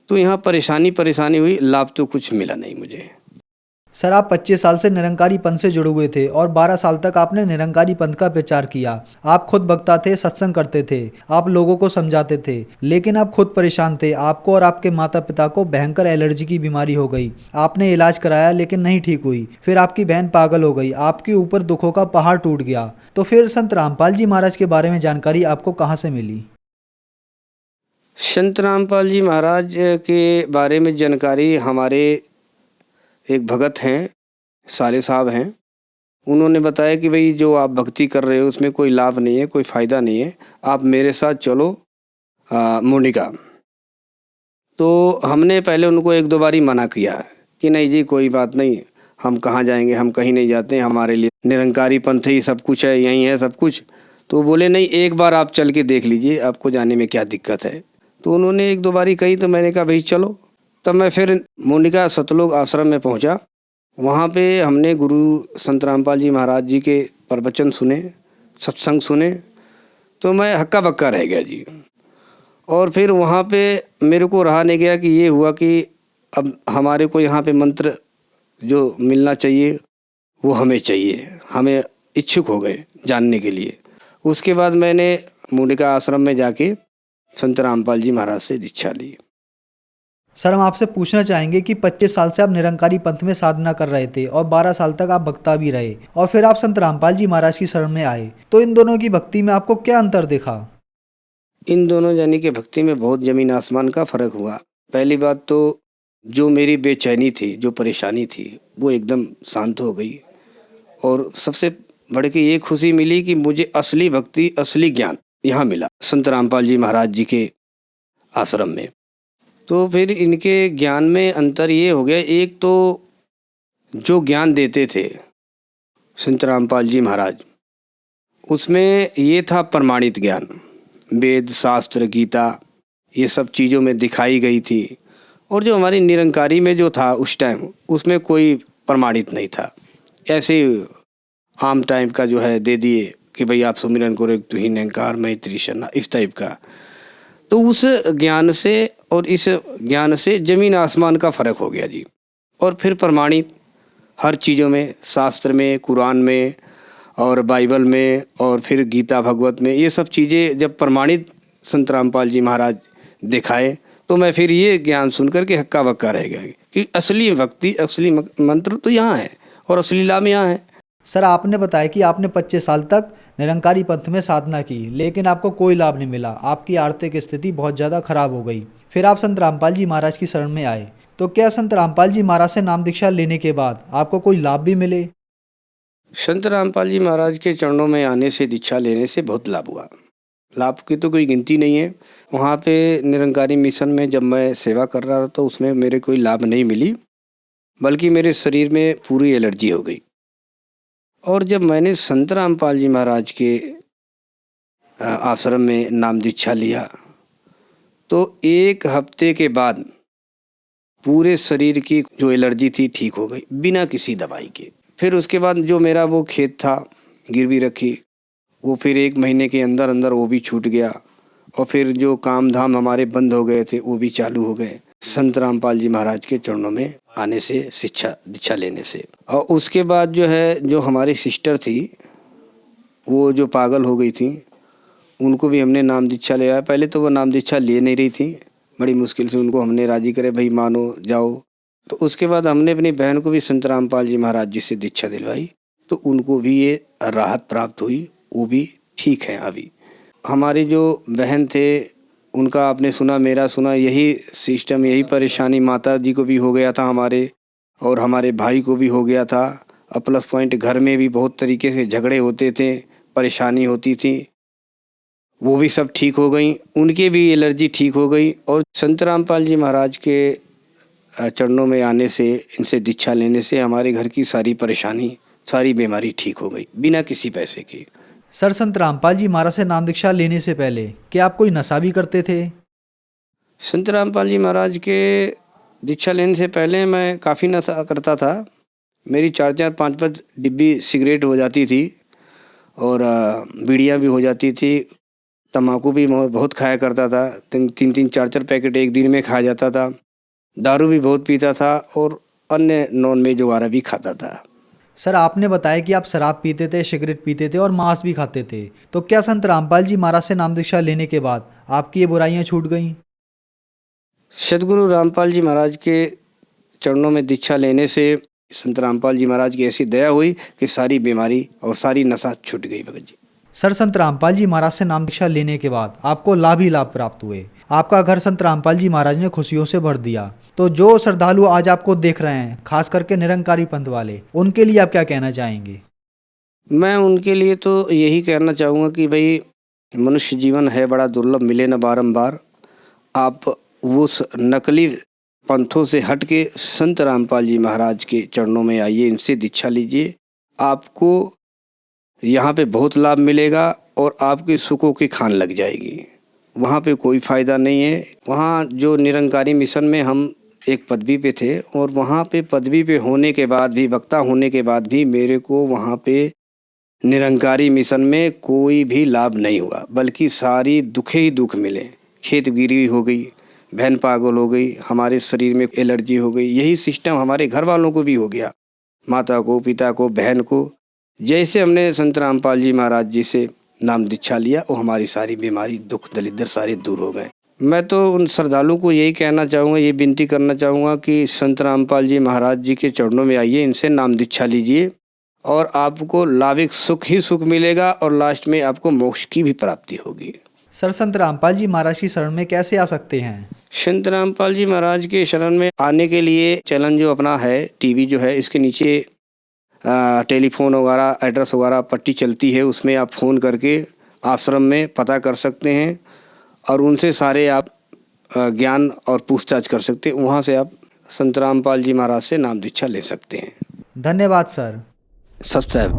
तो यहाँ परेशानी हुई, लाभ तो कुछ मिला नहीं मुझे। सर आप 25 साल से निरंकारी पंथ से जुड़े हुए थे और 12 साल तक आपने निरंकारी पंथ का प्रचार किया। आप खुद वक्ता थे, सत्संग करते थे, आप लोगों को समझाते थे, लेकिन आप खुद परेशान थे। आपको और आपके माता पिता को भयंकर एलर्जी की बीमारी हो गई। आपने इलाज कराया लेकिन नहीं ठीक हुई। फिर आपकी बहन पागल हो गई, आपके ऊपर दुखों का पहाड़ टूट गया। तो फिर संत रामपाल जी महाराज के बारे में जानकारी आपको कहाँ से मिली? संत रामपाल जी महाराज के बारे में जानकारी हमारे एक भगत हैं, साले साहब हैं, उन्होंने बताया कि भाई जो आप भक्ति कर रहे हो उसमें कोई लाभ नहीं है, कोई फ़ायदा नहीं है, आप मेरे साथ चलो मुंडिका। तो हमने पहले उनको 1-2 बारी मना किया कि नहीं जी कोई बात नहीं, हम कहाँ जाएंगे, हम कहीं नहीं जाते हैं, हमारे लिए निरंकारी पंथ ही सब कुछ है, यहीं है सब कुछ। तो बोले नहीं, एक बार आप चल के देख लीजिए, आपको जाने में क्या दिक्कत है। तो उन्होंने 1-2 बारी कही, तो मैंने कहा भाई चलो। तब मैं फिर मुंडिका सतलोक आश्रम में पहुंचा। वहाँ पे हमने गुरु संत रामपाल जी महाराज जी के प्रवचन सुने, सत्संग सुने, तो मैं हक्का बक्का रह गया जी। और फिर वहाँ पे मेरे को रहा नहीं गया कि ये हुआ कि अब हमारे को यहाँ पे मंत्र जो मिलना चाहिए वो हमें चाहिए, हमें इच्छुक हो गए जानने के लिए। उसके बाद मैंने मुंडिका आश्रम में जाके संत रामपाल जी महाराज से दीक्षा ली। सर हम आपसे पूछना चाहेंगे कि 25 साल से आप निरंकारी पंथ में साधना कर रहे थे और 12 साल तक आप वक्ता भी रहे और फिर आप संत रामपाल जी महाराज की शरण में आए, तो इन दोनों की भक्ति में आपको क्या अंतर देखा? इन दोनों जानी के भक्ति में बहुत ज़मीन आसमान का फ़र्क हुआ। पहली बात तो जो मेरी बेचैनी थी, जो परेशानी थी, वो एकदम शांत हो गई। और सबसे बढ़ के ये खुशी मिली कि मुझे असली भक्ति, असली ज्ञान यहाँ मिला संत रामपाल जी महाराज जी के आश्रम में। तो फिर इनके ज्ञान में अंतर ये हो गया, एक तो जो ज्ञान देते थे संत रामपाल जी महाराज, उसमें ये था प्रमाणित ज्ञान, वेद शास्त्र गीता ये सब चीज़ों में दिखाई गई थी। और जो हमारी निरंकारी में जो था उस टाइम, उसमें कोई प्रमाणित नहीं था, ऐसे आम टाइम का जो है दे दिए कि भाई आप सुमिरन करो तू ही निरंकार मैं त्रिशरणा, इस टाइप का। तो उस ज्ञान से और इस ज्ञान से ज़मीन आसमान का फ़र्क हो गया जी। और फिर प्रमाणित हर चीज़ों में, शास्त्र में, कुरान में और बाइबल में और फिर गीता भगवत में, ये सब चीज़ें जब प्रमाणित संत रामपाल जी महाराज दिखाए तो मैं फिर ये ज्ञान सुन कर के हक्का बक्का रह गया कि असली भक्ति, असली मंत्र तो यहाँ है और असली लाभ यहाँ है। सर, आपने बताया कि आपने 25 साल तक निरंकारी पंथ में साधना की, लेकिन आपको कोई लाभ नहीं मिला। आपकी आर्थिक स्थिति बहुत ज़्यादा खराब हो गई। फिर आप संत रामपाल जी महाराज की शरण में आए। तो क्या संत रामपाल जी महाराज से नाम दीक्षा लेने के बाद आपको कोई लाभ भी मिले? संत रामपाल जी महाराज के चरणों में आने से, दीक्षा लेने से बहुत लाभ हुआ। लाभ की तो कोई गिनती नहीं है। वहाँ पे निरंकारी मिशन में जब मैं सेवा कर रहा था तो उसमें मेरे कोई लाभ नहीं मिली, बल्कि मेरे शरीर में पूरी एलर्जी हो गई। और जब मैंने संत रामपाल जी महाराज के आश्रम में नाम दीक्षा लिया तो 1 हफ्ते के बाद पूरे शरीर की जो एलर्जी थी ठीक हो गई, बिना किसी दवाई के। फिर उसके बाद जो मेरा वो खेत था गिरवी रखी, वो फिर 1 महीने के अंदर अंदर वो भी छूट गया। और फिर जो काम धाम हमारे बंद हो गए थे वो भी चालू हो गए, संत रामपाल जी महाराज के चरणों में आने से, शिक्षा दीक्षा लेने से। और उसके बाद जो है, जो हमारी सिस्टर थी वो जो पागल हो गई थी, उनको भी हमने नाम दीक्षा लिया। पहले तो वो नाम दीक्षा ले नहीं रही थी, बड़ी मुश्किल से उनको हमने राजी करे, भाई मानो जाओ। तो उसके बाद हमने अपनी बहन को भी संत रामपाल जी महाराज जी से दीक्षा दिलवाई, तो उनको भी ये राहत प्राप्त हुई, वो भी ठीक है अभी। हमारी जो बहन थे उनका आपने सुना, मेरा सुना, यही सिस्टम, यही परेशानी माता जी को भी हो गया था हमारे, और हमारे भाई को भी हो गया था। और प्लस पॉइंट घर में भी बहुत तरीके से झगड़े होते थे, परेशानी होती थी, वो भी सब ठीक हो गई। उनके भी एलर्जी ठीक हो गई। और संत रामपाल जी महाराज के चरणों में आने से, इनसे दीक्षा लेने से हमारे घर की सारी परेशानी, सारी बीमारी ठीक हो गई, बिना किसी पैसे की। सर, संत रामपाल जी महाराज से नाम दीक्षा लेने से पहले क्या आप कोई नशा भी करते थे? संत रामपाल जी महाराज के दीक्षा लेने से पहले मैं काफ़ी नशा करता था। मेरी 4-4, 5-5 डिब्बी सिगरेट हो जाती थी, और बीड़ियाँ भी हो जाती थी। तम्बाकू भी बहुत खाया करता था, 3-3, 4-4 पैकेट एक दिन में खा जाता था। दारू भी बहुत पीता था, और अन्य नॉन वेज वगैरह भी खाता था। सर, आपने बताया कि आप शराब पीते थे, सिगरेट पीते थे और मांस भी खाते थे। तो क्या संत रामपाल जी महाराज से नाम दीक्षा लेने के बाद आपकी ये बुराइयां छूट गईं? सदगुरु रामपाल जी महाराज के चरणों में दीक्षा लेने से संत रामपाल जी महाराज की ऐसी दया हुई कि सारी बीमारी और सारी नशा छूट गई भगत जी। सर, संत रामपाल जी महाराज से नाम दीक्षा लेने के बाद आपको लाभ ही लाभ प्राप्त हुए। आपका घर संत रामपाल जी महाराज ने खुशियों से भर दिया। तो जो श्रद्धालु आज आपको देख रहे हैं, खास करके निरंकारी पंथ वाले, उनके लिए आप क्या कहना चाहेंगे? मैं उनके लिए तो यही कहना चाहूँगा कि भाई, मनुष्य जीवन है बड़ा दुर्लभ, मिले न बारंबार। आप उस नकली पंथों से हट के संत रामपाल जी महाराज के चरणों में आइए, इनसे दीक्षा लीजिए। आपको यहाँ पे बहुत लाभ मिलेगा और आपके सुखों की खान लग जाएगी। वहाँ पे कोई फ़ायदा नहीं है। वहाँ जो निरंकारी मिशन में हम एक पदवी पे थे, और वहाँ पे पदवी पे होने के बाद भी, वक्ता होने के बाद भी मेरे को वहाँ पे निरंकारी मिशन में कोई भी लाभ नहीं हुआ, बल्कि सारी दुखे ही दुख मिले। खेत गिरी हो गई, बहन पागल हो गई, हमारे शरीर में एलर्जी हो गई। यही सिस्टम हमारे घर वालों को भी हो गया, माता को, पिता को, बहन को। जैसे हमने संत रामपाल जी महाराज जी से नाम दीक्षा लिया, वो हमारी सारी बीमारी, दुख, दलिद्र सारे दूर हो गए। मैं तो उन श्रद्धालुओं को यही कहना चाहूँगा, ये विनती करना चाहूँगा कि संत रामपाल जी महाराज जी के चरणों में आइए, इनसे नाम दीक्षा लीजिए, और आपको लाभिक सुख ही सुख मिलेगा, और लास्ट में आपको मोक्ष की भी प्राप्ति होगी। सर, संत रामपाल जी महाराज की शरण में कैसे आ सकते हैं? संत रामपाल जी महाराज के शरण में आने के लिए चैनल जो अपना है, टीवी जो है, इसके नीचे टेलीफोन वगैरह, एड्रेस वगैरह पट्टी चलती है, उसमें आप फ़ोन करके आश्रम में पता कर सकते हैं, और उनसे सारे आप ज्ञान और पूछताछ कर सकते हैं। वहाँ से आप संत रामपाल जी महाराज से नाम दीक्षा ले सकते हैं। धन्यवाद सर। सब्सक्राइब।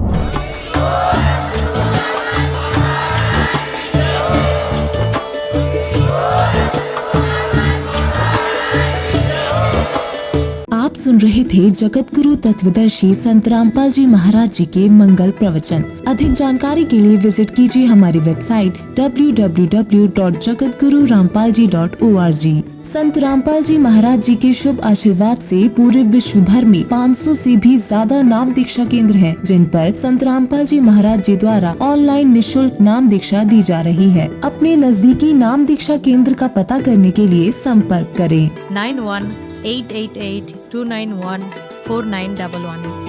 आप सुन रहे थे जगत गुरु तत्वदर्शी संत रामपाल जी महाराज जी के मंगल प्रवचन। अधिक जानकारी के लिए विजिट कीजिए हमारी वेबसाइट www.jagatgururampalji.org। संत रामपाल जी महाराज जी के शुभ आशीर्वाद से पूरे विश्व भर में 500 से भी ज्यादा नाम दीक्षा केंद्र हैं, जिन पर संत रामपाल जी महाराज जी द्वारा ऑनलाइन निःशुल्क नाम दीक्षा दी जा रही है। अपने नजदीकी नाम दीक्षा केंद्र का पता करने के लिए संपर्क करें 91-888-291-4911।